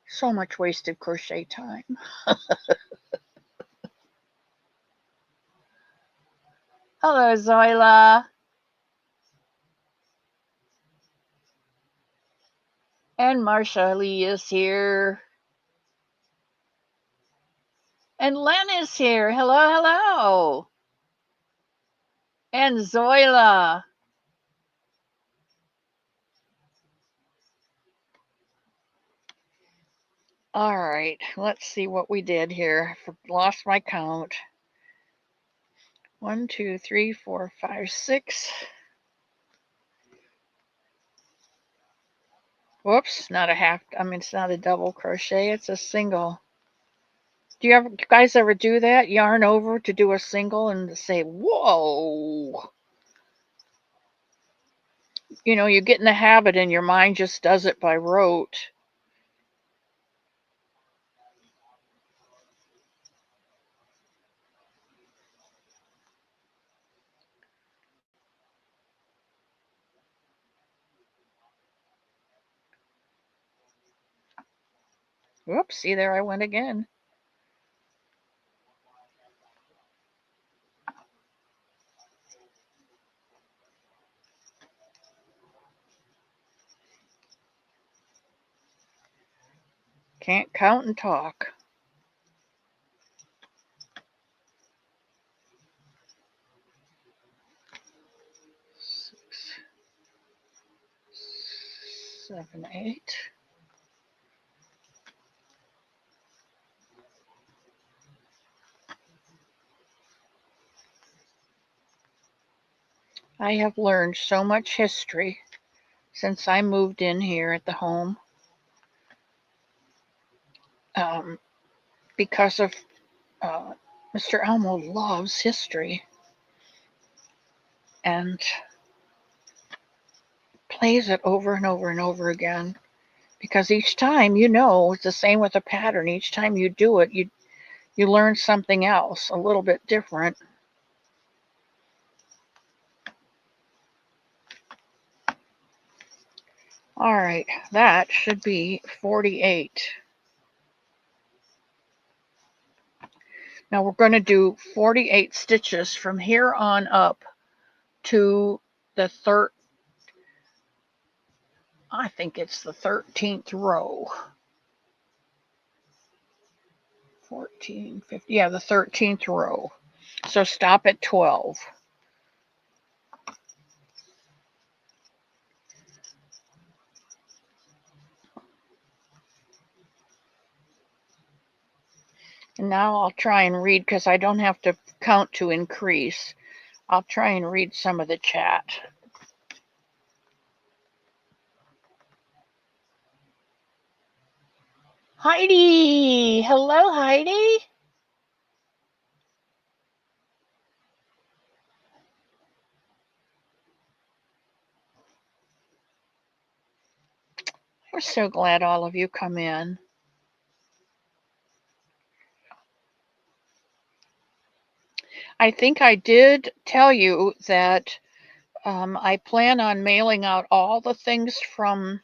so much wasted crochet time. Hello, Zoila. And Marsha Lee is here. And Len is here. Hello, hello. And Zoila. All right, let's see what we did here. Lost my count. 1, 2, 3, 4, 5, 6. Whoops, not a half. I mean, it's not a double crochet, it's a single. Do you guys ever do that? Yarn over to do a single and say, whoa. You know, you get in the habit and your mind just does it by rote. Whoops, see, there I went again. Can't count and talk. Six, 7, 8. I have learned so much history since I moved in here at the home, because of Mr. Elmo loves history and plays it over and over and over again. Because each time, you know, it's the same with a pattern. Each time you do it, you learn something else, a little bit different. All right, that should be 48. Now we're going to do 48 stitches from here on up to the third. I think it's the 13th row. 14, 15, yeah, the 13th row. So stop at 12. And now I'll try and read, because I don't have to count to increase. I'll try and read some of the chat. Heidi! Hello, Heidi! We're so glad all of you come in. I think I did tell you that I plan on mailing out all the things from,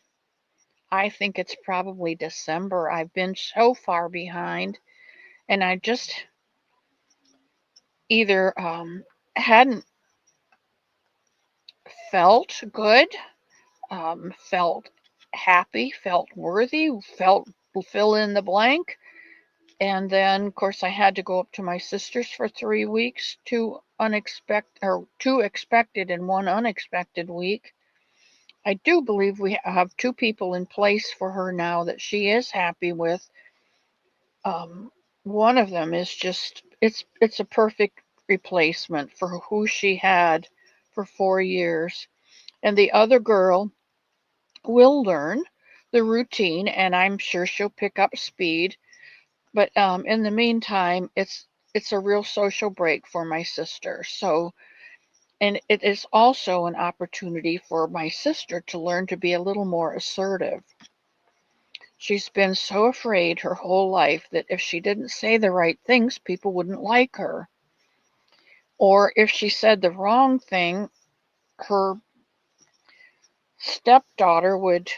I think it's probably December. I've been so far behind, and I just either hadn't felt good, felt happy, felt worthy, felt fill in the blank. And then, of course, I had to go up to my sister's for 3 weeks, two expected and one unexpected week. I do believe we have 2 people in place for her now that she is happy with. One of them is just, it's a perfect replacement for who she had for 4 years. And the other girl will learn the routine, and I'm sure she'll pick up speed. But in the meantime, it's it's a real social break for my sister. So, and it is also an opportunity for my sister to learn to be a little more assertive. She's been so afraid her whole life that if she didn't say the right things, people wouldn't like her. Or if she said the wrong thing, her stepdaughter would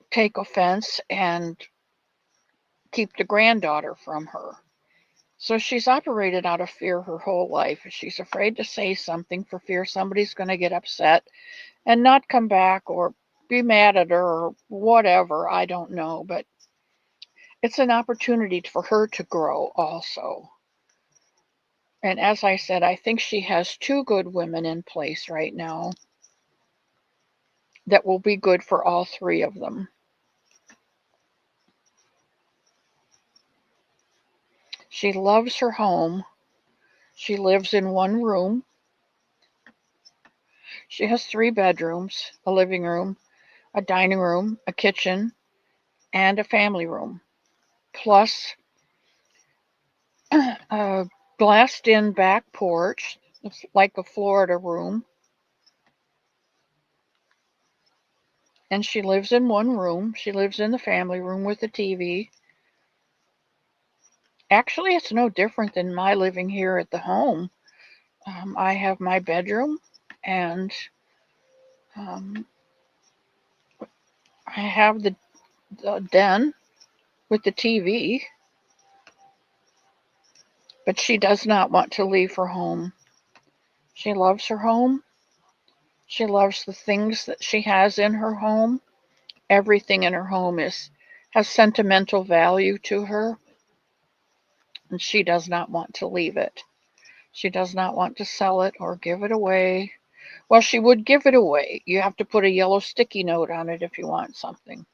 take offense and keep the granddaughter from her. So she's operated out of fear her whole life. She's afraid to say something for fear somebody's going to get upset and not come back or be mad at her or whatever. I don't know. But it's an opportunity for her to grow also. And as I said, I think she has two good women in place right now that will be good for all three of them. She loves her home. She lives in one room. She has 3 bedrooms, a living room, a dining room, a kitchen, and a family room, plus a glassed in back porch, like a Florida room. And she lives in one room. She lives in the family room with the TV. Actually, it's no different than my living here at the home. I have my bedroom, and um, I have the den with the TV. But she does not want to leave her home. She loves her home. She loves the things that she has in her home. Everything in her home has sentimental value to her, and she does not want to leave it. She does not want to sell it or give it away. Well, she would give it away. You have to put a yellow sticky note on it if you want something.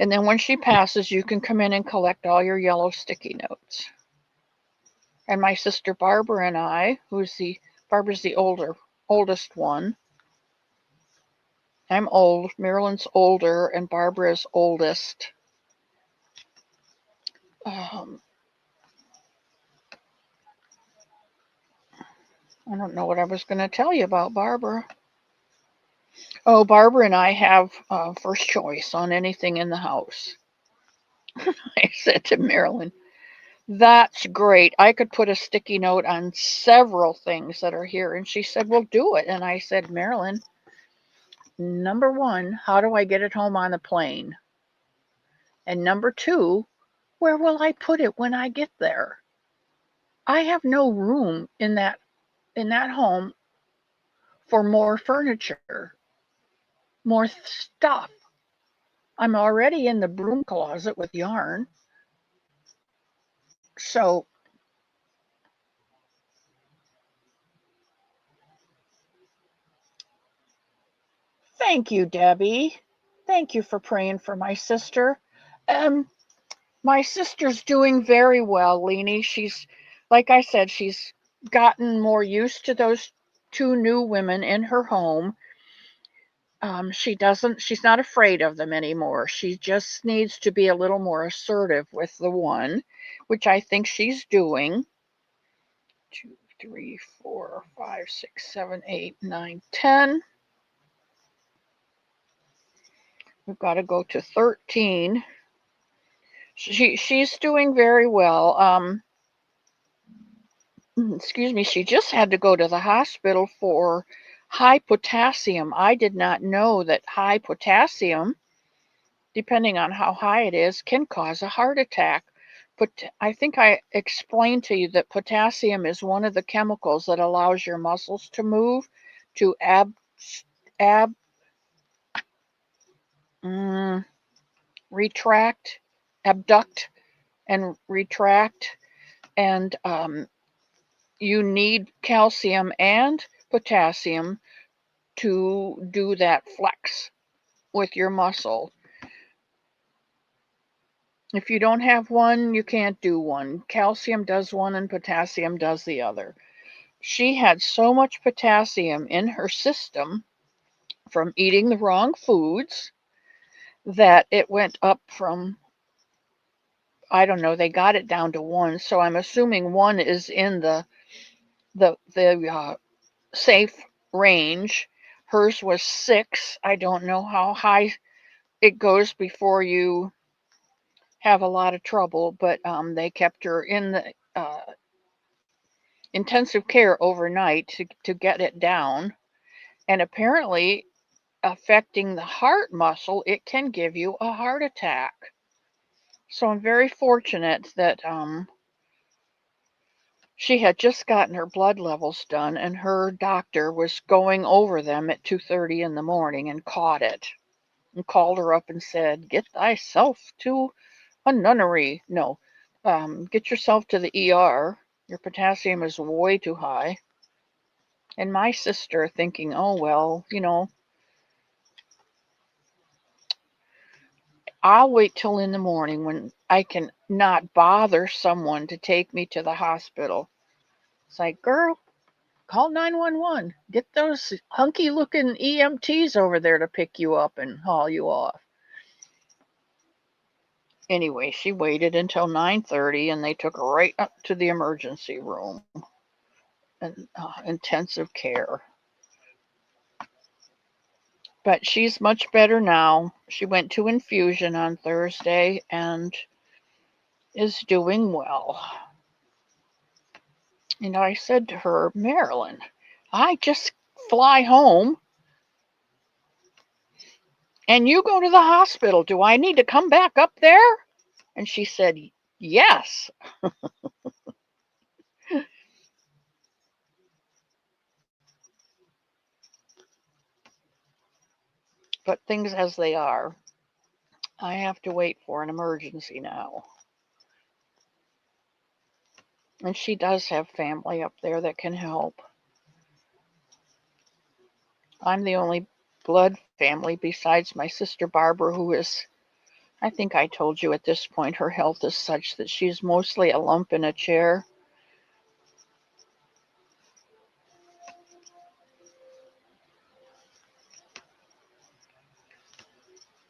And then when she passes, you can come in and collect all your yellow sticky notes. And my sister Barbara and I, Barbara's the oldest one. I'm old, Marilyn's older, and Barbara's oldest. I don't know what I was going to tell you about Barbara. Oh, Barbara and I have first choice on anything in the house. I said to Marilyn, that's great. I could put a sticky note on several things that are here. And she said, well, do it. And I said, Marilyn, number 1, how do I get it home on the plane? And number 2, where will I put it when I get there? I have no room in that home for more furniture, more stuff. I'm already in the broom closet with yarn. So thank you, Debbie. Thank you for praying for my sister. My sister's doing very well, Leanie. She's, like I said, she's gotten more used to those 2 new women in her home. She's not afraid of them anymore. She just needs to be a little more assertive with the one, which I think she's doing. 2, 3, 4, 5, 6, 7, 8, 9, 10. We've got to go to 13. She's doing very well. Excuse me, she just had to go to the hospital for high potassium. I did not know that high potassium, depending on how high it is, can cause a heart attack. But I think I explained to you that potassium is one of the chemicals that allows your muscles to move, to retract, abduct, and retract. And you need calcium and potassium to do that flex with your muscle. If you don't have one, you can't do one. Calcium does one and potassium does the other. She had so much potassium in her system from eating the wrong foods that it went up from I don't know, they got it down to 1, so I'm assuming 1 is in the safe range. Hers was 6. I don't know how high it goes before you have a lot of trouble, but they kept her in the intensive care overnight to get it down. And apparently, affecting the heart muscle, it can give you a heart attack. So I'm very fortunate that she had just gotten her blood levels done, and her doctor was going over them at 2:30 in the morning and caught it and called her up and said, "Get thyself to a nunnery. No, get yourself to the ER. Your potassium is way too high." And my sister, thinking, "Oh, well, I'll wait till in the morning when I can not bother someone to take me to the hospital." It's like, girl, call 911. Get those hunky looking EMTs over there to pick you up and haul you off. Anyway, she waited until 9:30 and they took her right up to the emergency room and intensive care. But she's much better now. She went to infusion on Thursday and is doing well. And I said to her, "Marilyn, I just fly home and you go to the hospital. Do I need to come back up there?" And she said, "Yes." But things as they are, I have to wait for an emergency now. And she does have family up there that can help. I'm the only blood family besides my sister Barbara, who is, I think I told you at this point, her health is such that she's mostly a lump in a chair.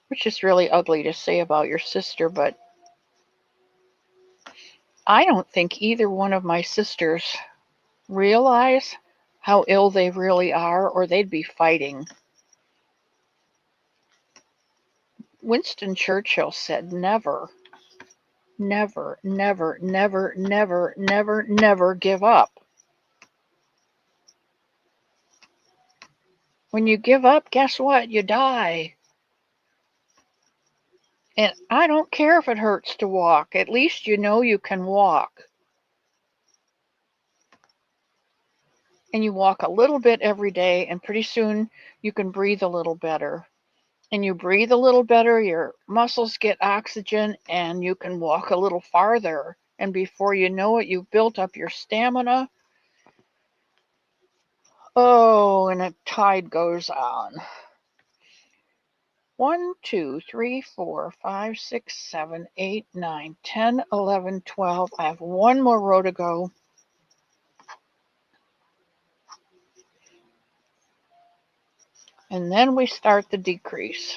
Which is really ugly to say about your sister, but I don't think either one of my sisters realize how ill they really are, or they'd be fighting. Winston Churchill said, never, never, never, never, never, never, never give up. When you give up, guess what? You die. And I don't care if it hurts to walk. At least you know you can walk. And you walk a little bit every day, and pretty soon you can breathe a little better. And you breathe a little better, your muscles get oxygen, and you can walk a little farther. And before you know it, you've built up your stamina. Oh, and a tide goes on. 1, 2, 3, 4, 5, 6, 7, 8, 9, 10, 11, 12. I have one more row to go. And then we start the decrease.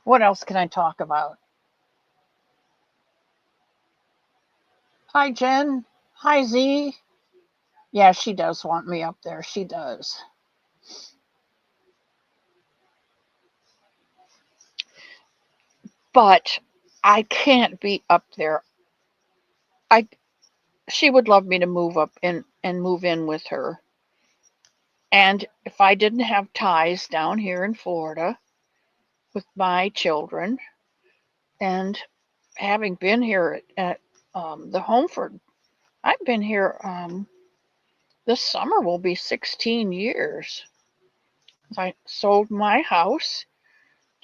What else can I talk about? Hi, Jen. Hi, Z. Yeah, she does want me up there. She does. But I can't be up there. She would love me to move up and move in with her. And if I didn't have ties down here in Florida with my children, and having been here at the Homeford, I've been here, this summer will be 16 years. I sold my house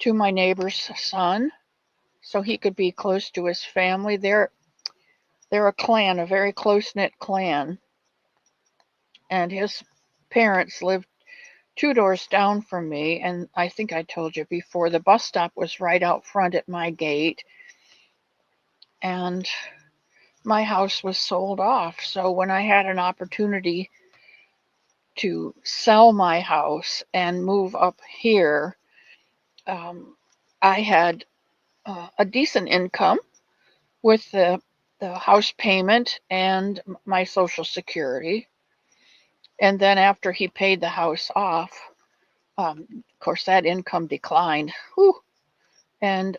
to my neighbor's son so he could be close to his family. They're a clan, a very close-knit clan, and his parents lived 2 doors down from me, and I think I told you before, the bus stop was right out front at my gate, and my house was sold off. So when I had an opportunity to sell my house and move up here, I had a decent income with the house payment and my Social Security. And then after he paid the house off, of course, that income declined. Whew. And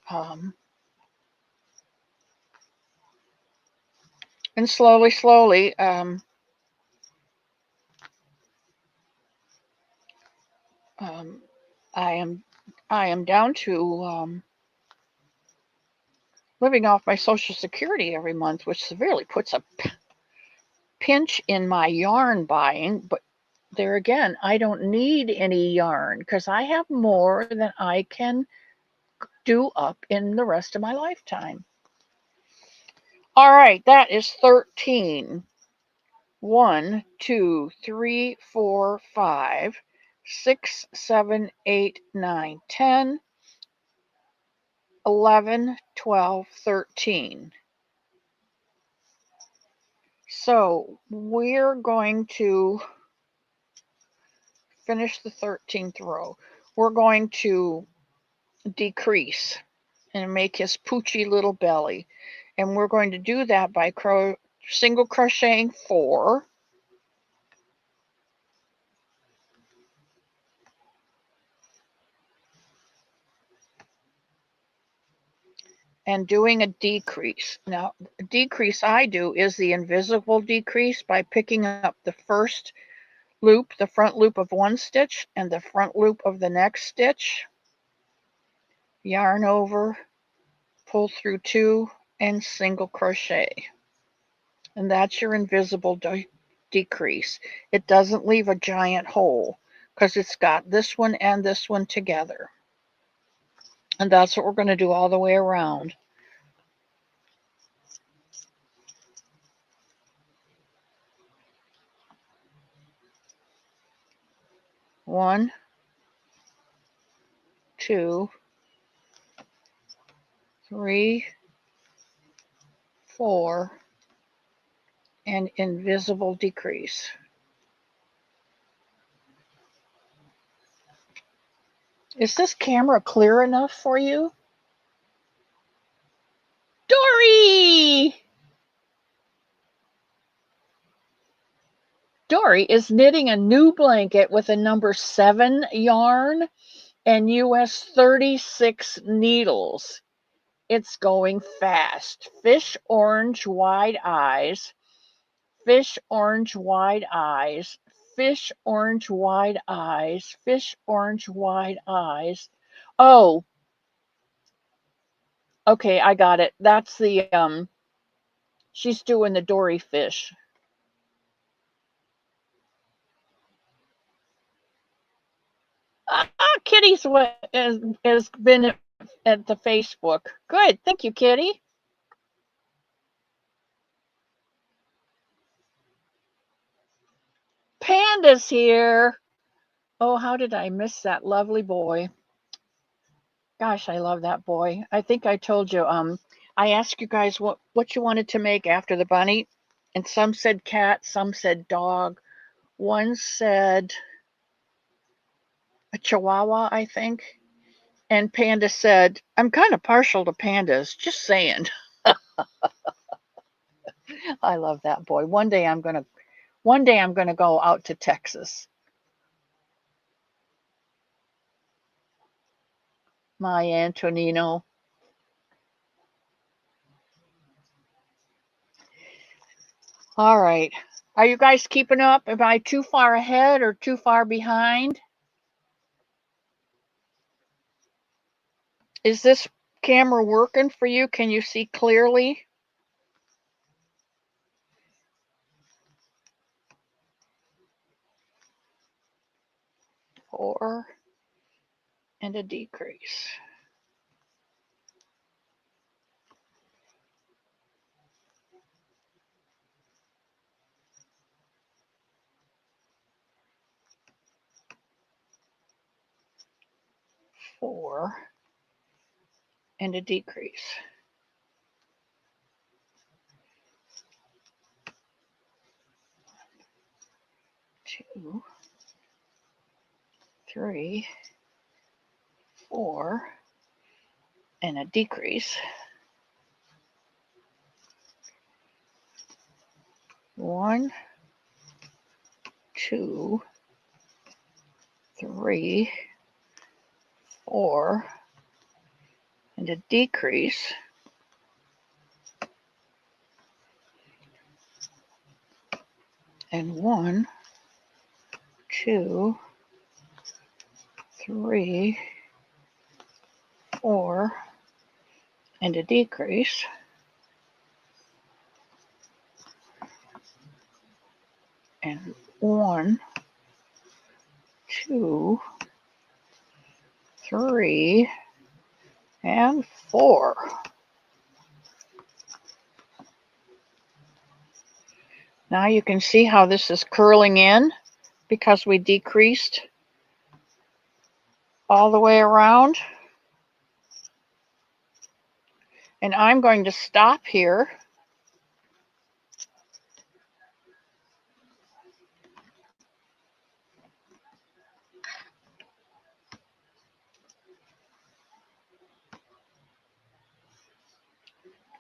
slowly, I am down to living off my Social Security every month, which severely puts a pinch in my yarn buying. But there again, I don't need any yarn because I have more than I can do up in the rest of my lifetime. All right, that is 13. 1, 2, 3, 4, 5, 6, 7, 8, 9, 10, 11, 12, 13. So we're going to finish the 13th row. We're going to decrease and make his poochy little belly. And we're going to do that by single crocheting 4, and doing a decrease. Now, the decrease I do is the invisible decrease by picking up the first loop, the front loop of one stitch, and the front loop of the next stitch, yarn over, pull through 2, and single crochet. And that's your invisible decrease. It doesn't leave a giant hole because it's got this one and this one together. And that's what we're going to do all the way around. One, 2, 3, 4, and invisible decrease. Is this camera clear enough for you? Dory! Dory is knitting a new blanket with a number 7 yarn and US 36 needles. It's going fast. Fish orange wide eyes, fish orange wide eyes, fish orange wide eyes, fish orange wide eyes. Oh, okay, I got it. That's the she's doing the Dory fish. Kitty's has been at the Facebook. Good, thank you, Kitty. Panda's here. Oh, how did I miss that lovely boy? Gosh, I love that boy. I think I told you. I asked you guys what you wanted to make after the bunny, and some said cat, some said dog, one said a chihuahua, I think. And Panda said, I'm kind of partial to pandas, just saying. I love that boy. One day I'm gonna go out to Texas. My Antonino. All right. Are you guys keeping up? Am I too far ahead or too far behind? Is this camera working for you? Can you see clearly? Four and a decrease. 4, and a decrease. 2, 3, 4, and a decrease. 1, 2, 3, 4, and a decrease. And 1, 2, 3, 4, and a decrease. And 1, 2, 3, and 4. Now you can see how this is curling in because we decreased all the way around. And I'm going to stop here.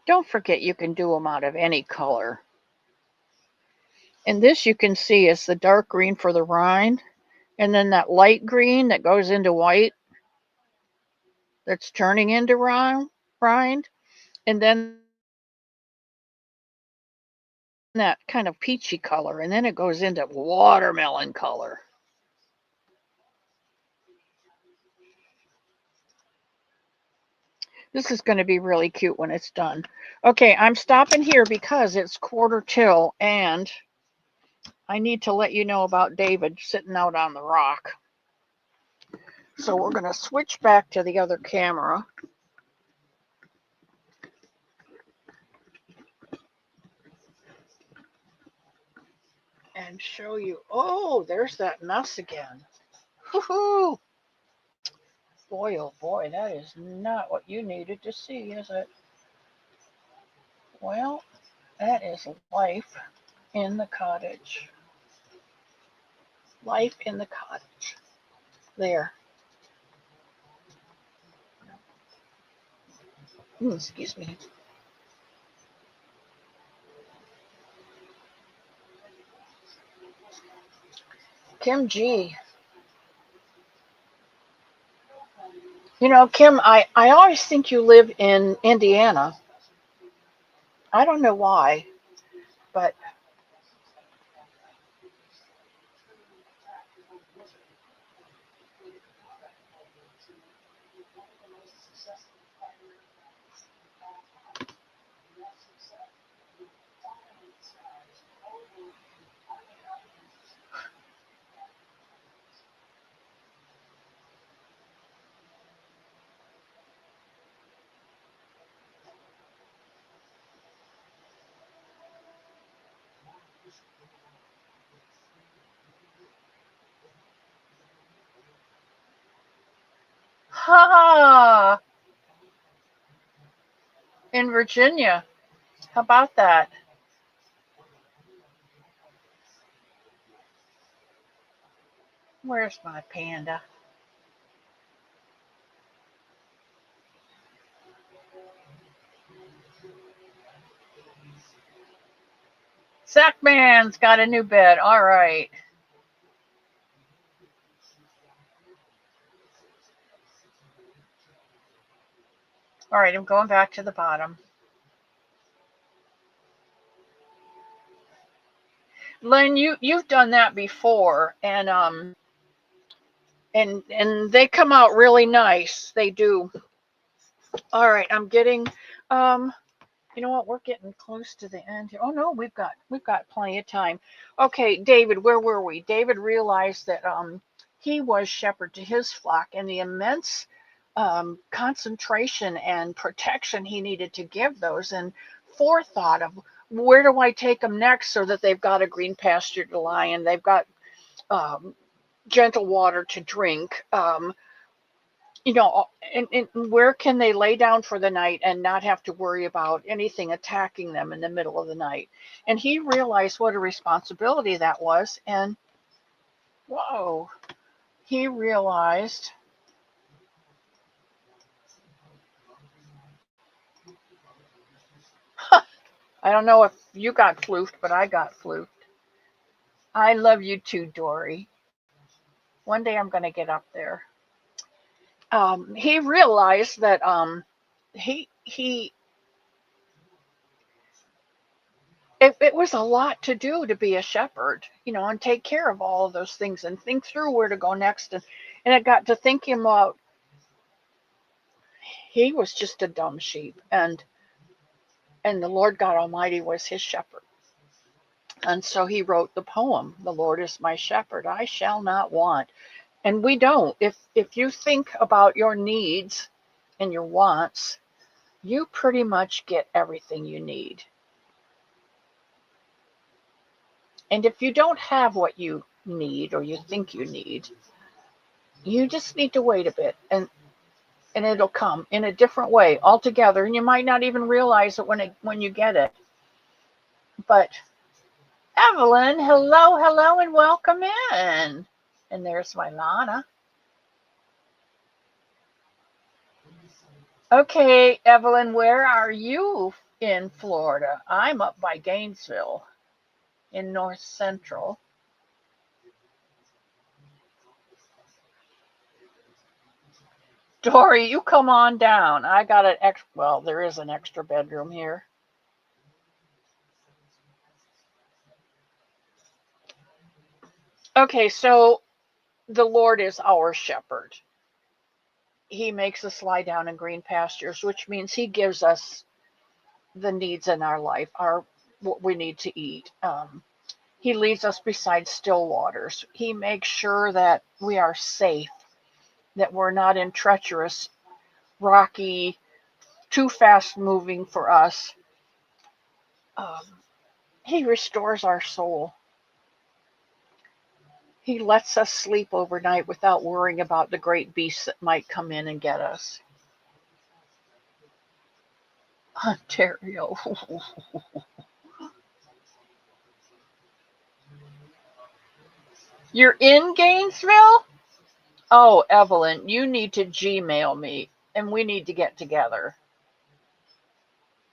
Don't forget you can do them out of any color. And this you can see is the dark green for the rind, and then that light green that goes into white that's turning into rind, and then that kind of peachy color, and then it goes into watermelon color. This is going to be really cute when it's done. Okay, I'm stopping here because it's quarter till, and I need to let you know about David sitting out on the rock. So we're going to switch back to the other camera. And show you, oh, there's that mess again. Woohoo! Boy, oh boy, that is not what you needed to see, is it? Well, that is life in the cottage. Life in the cottage. There. Excuse me. Kim G. You know, Kim, I always think you live in Indiana. I don't know why, but ha! In Virginia. How about that? Where's my panda? Sackman's got a new bed. All right. All right, I'm going back to the bottom. Lynn, you've done that before, and they come out really nice. They do. All right, I'm getting you know what, we're getting close to the end here. Oh no, we've got plenty of time. Okay, David, where were we? David realized that he was shepherd to his flock, and the immense concentration and protection he needed to give those, and forethought of where do I take them next so that they've got a green pasture to lie in, they've got gentle water to drink. you know, and where can they lay down for the night and not have to worry about anything attacking them in the middle of the night? And he realized what a responsibility that was. And whoa, he realized, I don't know if you got floofed, but I got floofed. I love you too, Dory. One day I'm going to get up there. He realized that he it was a lot to do to be a shepherd, you know, and take care of all of those things and think through where to go next. And it got to thinking about he was just a dumb sheep, and the Lord God Almighty was his shepherd. And so he wrote the poem, "The Lord is my shepherd, I shall not want." And we don't. If you think about your needs and your wants, you pretty much get everything you need. And if you don't have what you need or you think you need, you just need to wait a bit, and it'll come in a different way altogether, and you might not even realize it when you get it. But Evelyn, hello, hello, and welcome in. And there's my Lana. Okay, Evelyn, where are you in Florida? I'm up by Gainesville in North Central. Dory, you come on down. I got an extra, well, there is an extra bedroom here. Okay, so the Lord is our shepherd. He makes us lie down in green pastures, which means he gives us the needs in our life, our what we need to eat. He leads us beside still waters. He makes sure that we are safe, that we're not in treacherous, rocky, too fast moving for us. Um, he restores our soul. He lets us sleep overnight without worrying about the great beasts that might come in and get us. Ontario. You're in Gainesville? Oh, Evelyn, you need to Gmail me and we need to get together.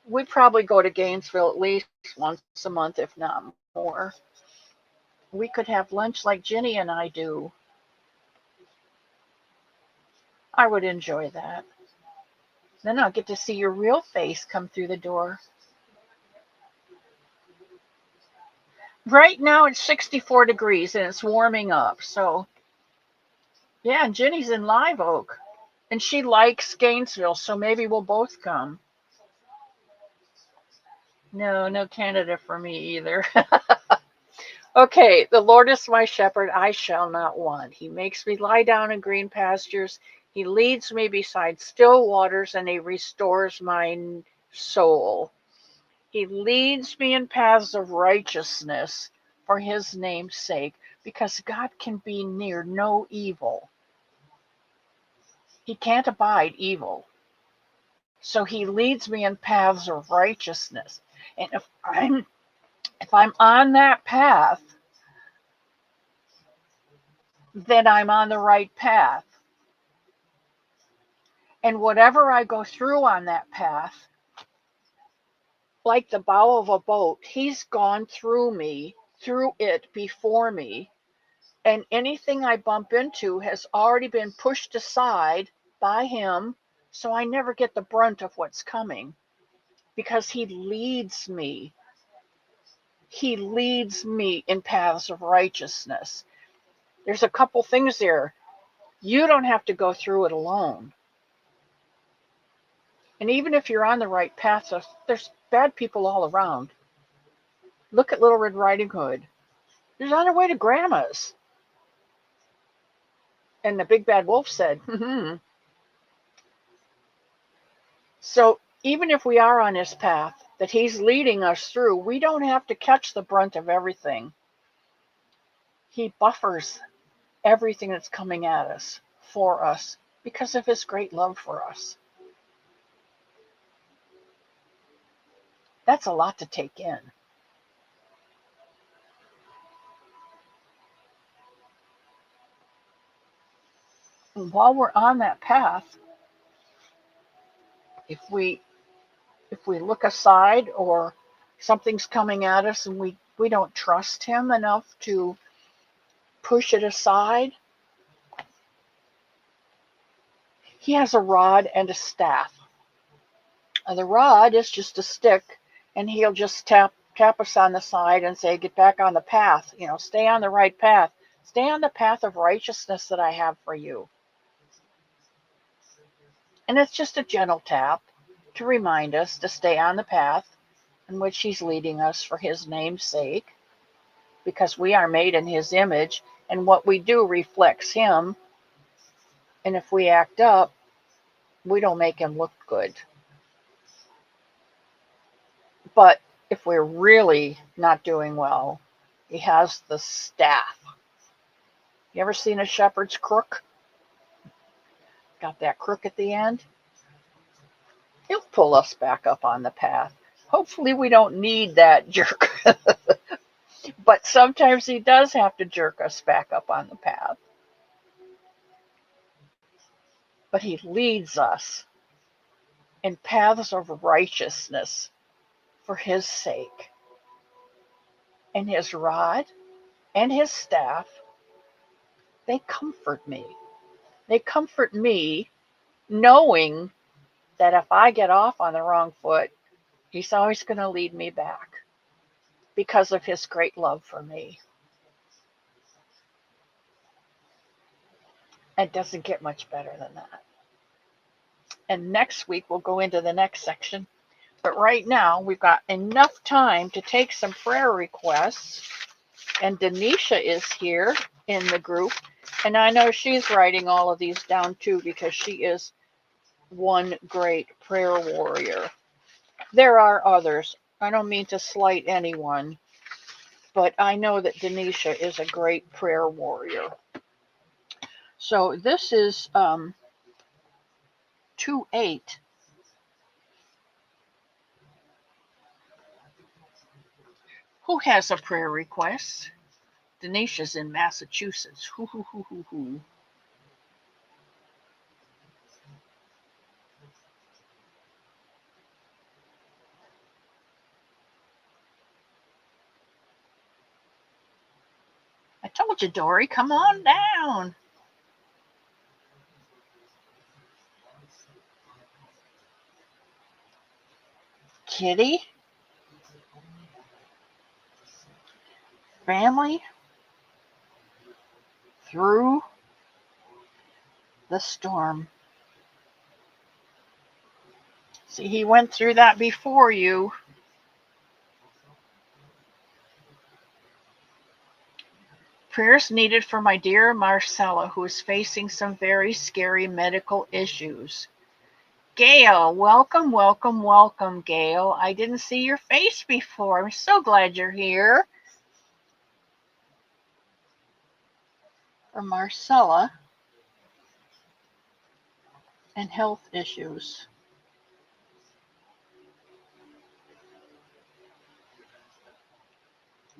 We probably go to Gainesville at least once a month, if not more. We could have lunch like Ginny and I do. I would enjoy that. Then I'll get to see your real face come through the door. Right now it's 64 degrees and it's warming up. So, yeah, and Ginny's in Live Oak. And she likes Gainesville, so maybe we'll both come. No, no Canada for me either. Okay, the Lord is my shepherd, I shall not want. He makes me lie down in green pastures. He leads me beside still waters, and he restores my soul. He leads me in paths of righteousness for his name's sake, because God can be near no evil. He can't abide evil. So he leads me in paths of righteousness. And if I'm on that path, then I'm on the right path. And whatever I go through on that path, like the bow of a boat, he's gone through it before me. And anything I bump into has already been pushed aside by him. So I never get the brunt of what's coming because he leads me. He leads me in paths of righteousness. There's a couple things there. You don't have to go through it alone. And even if you're on the right path, there's bad people all around. Look at Little Red Riding Hood. She's on her way to Grandma's. And the big bad wolf said, hmm. So even if we are on his path that he's leading us through, we don't have to catch the brunt of everything. He buffers everything that's coming at us for us because of his great love for us. That's a lot to take in. And while we're on that path, if we look aside or something's coming at us and we don't trust him enough to push it aside, he has a rod and a staff. And the rod is just a stick, and he'll just tap us on the side and say, get back on the path, stay on the right path. Stay on the path of righteousness that I have for you. And it's just a gentle tap to remind us to stay on the path in which he's leading us for his name's sake, because we are made in his image, and what we do reflects him. And if we act up, we don't make him look good. But if we're really not doing well, he has the staff. You ever seen a shepherd's crook? Got that crook at the end? He'll pull us back up on the path. Hopefully we don't need that jerk. But sometimes he does have to jerk us back up on the path. But he leads us in paths of righteousness for his sake. And his rod and his staff, they comfort me. They comfort me knowing that if I get off on the wrong foot, he's always going to lead me back because of his great love for me. It doesn't get much better than that. And next week, we'll go into the next section. But right now, we've got enough time to take some prayer requests. And Denisha is here in the group. And I know she's writing all of these down too, because she is one great prayer warrior. There are others. I don't mean to slight anyone, but I know that Denisha is a great prayer warrior. So this is 2:8. Who has a prayer request? Denisha's in Massachusetts. Hoo. I told you, Dory, come on down. Kitty? Family? Through the storm. See, he went through that before you. Prayers needed for my dear Marcella, who is facing some very scary medical issues. Gail, welcome, Gail. I didn't see your face before. I'm so glad you're here. For Marcella and health issues.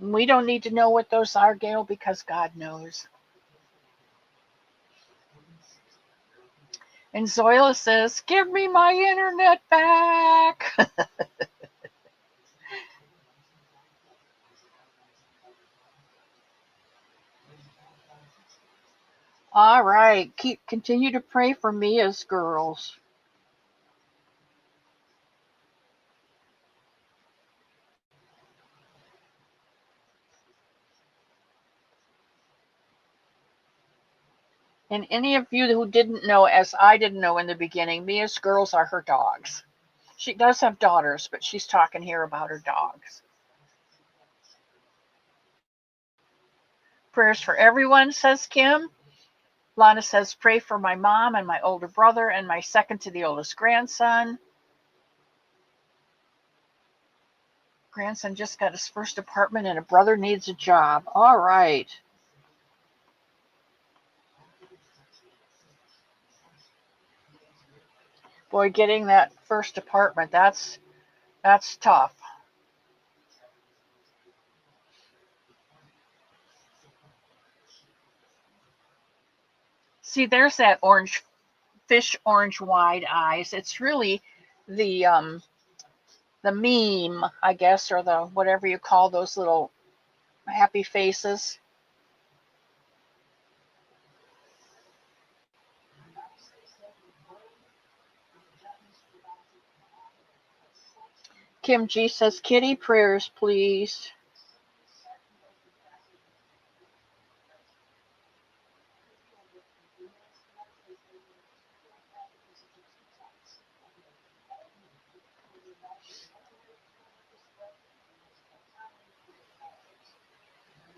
We don't need to know what those are, Gail, because God knows. And Zoila says, give me my internet back. All right. Continue to pray for me as girls. And any of you who didn't know, as I didn't know in the beginning, Mia's girls are her dogs. She does have daughters, but she's talking here about her dogs. Prayers for everyone, says Kim. Lana says, pray for my mom and my older brother and my second to the oldest grandson. Grandson just got his first apartment and a brother needs a job. All right. Boy, getting that first apartment, that's tough. See, there's that orange wide eyes. It's really the meme, I guess, or the whatever you call those little happy faces. Kim G says, Kitty, prayers, please.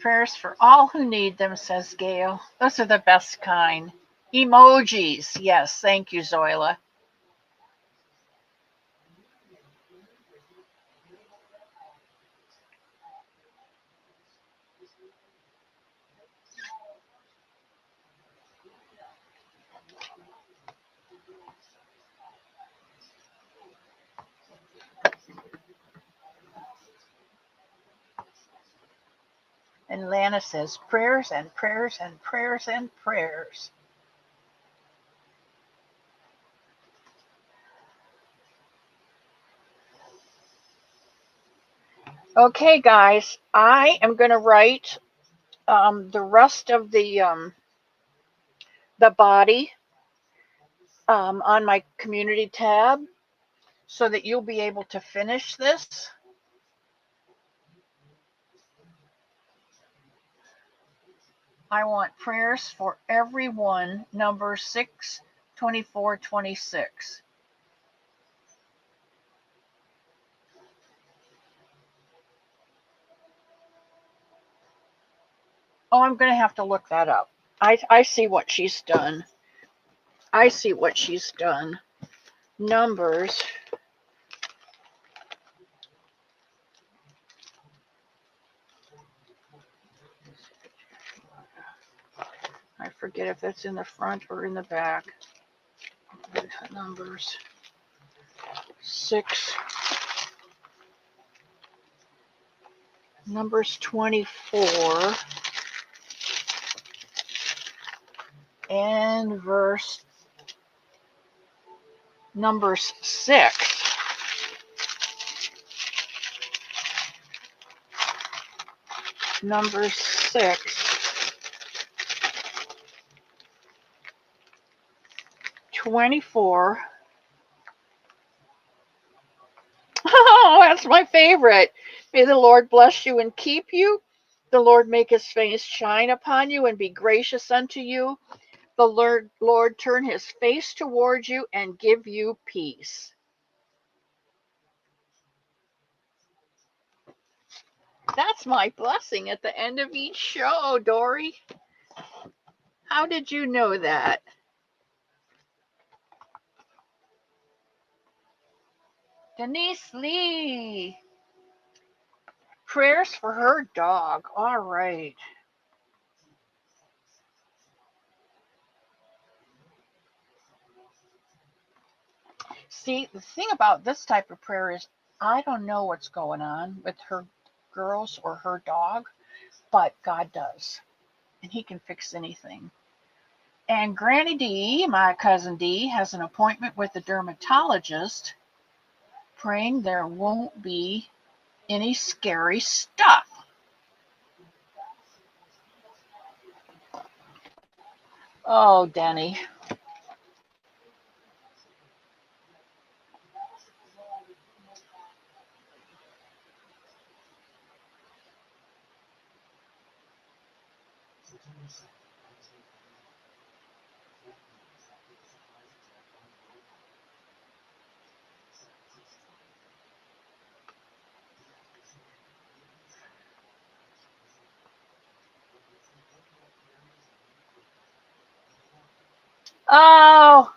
Prayers for all who need them, says Gail. Those are the best kind. Emojis. Yes, thank you, Zoila. And Lana says, prayers and prayers and prayers and prayers. Okay, guys, I am going to write the rest of the body on my community tab so that you'll be able to finish this. I want prayers for everyone, number 6, 24, 26. Oh, I'm going to have to look that up. I see what she's done. I see what she's done. Numbers. I forget if that's in the front or in the back. Numbers 6. Numbers 24. And verse Numbers 6. Numbers 6. 24. Oh, that's my favorite. May the Lord bless you and keep you. The Lord make his face shine upon you and be gracious unto you. The Lord turn his face toward you and give you peace. That's my blessing at the end of each show, Dory. How did you know that? Denise Lee. Prayers for her dog. All right. See, the thing about this type of prayer is I don't know what's going on with her girls or her dog, but God does. And he can fix anything. And Granny D, my cousin D, has an appointment with a dermatologist, praying there won't be any scary stuff. Oh, Denny. Oh,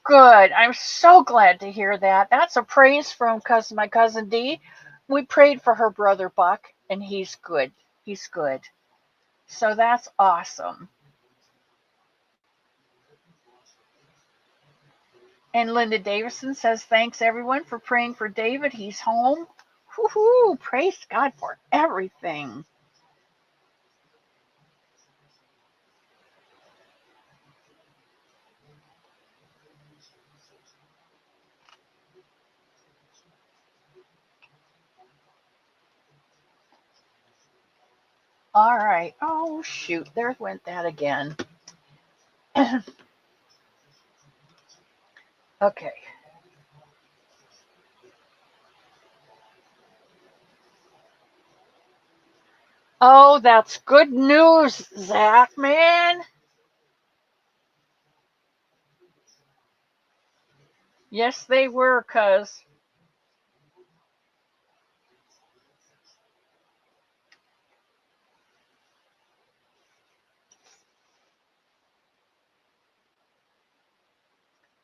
good. I'm so glad to hear that. That's a praise from my cousin D. We prayed for her brother Buck, and he's good. He's good. So that's awesome. And Linda Davison says, thanks everyone for praying for David. He's home. Woohoo! Praise God for everything. All right. Oh, shoot. There went that again. Okay. Oh, that's good news, Zach, man. Yes, they were, cuz.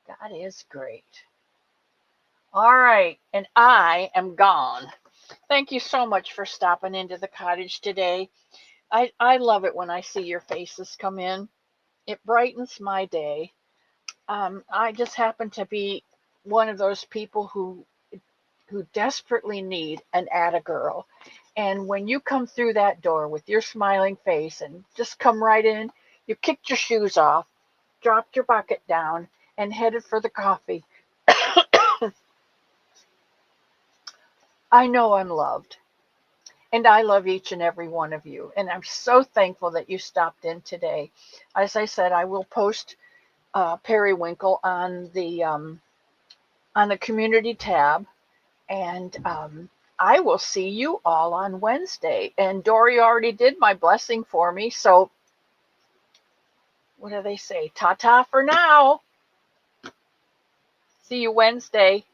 God is great. All right. And I am gone. Thank you so much for stopping into the cottage today. I love it when I see your faces come in. It brightens my day. I just happen to be one of those people who desperately need an Atta girl. And when you come through that door with your smiling face and just come right in, you kicked your shoes off, dropped your bucket down, and headed for the coffee. I know I'm loved. And I love each and every one of you. And I'm so thankful that you stopped in today. As I said, I will post Periwinkle on the community tab, and I will see you all on Wednesday. And Dory already did my blessing for me, so what do they say? Ta ta for now. See you Wednesday.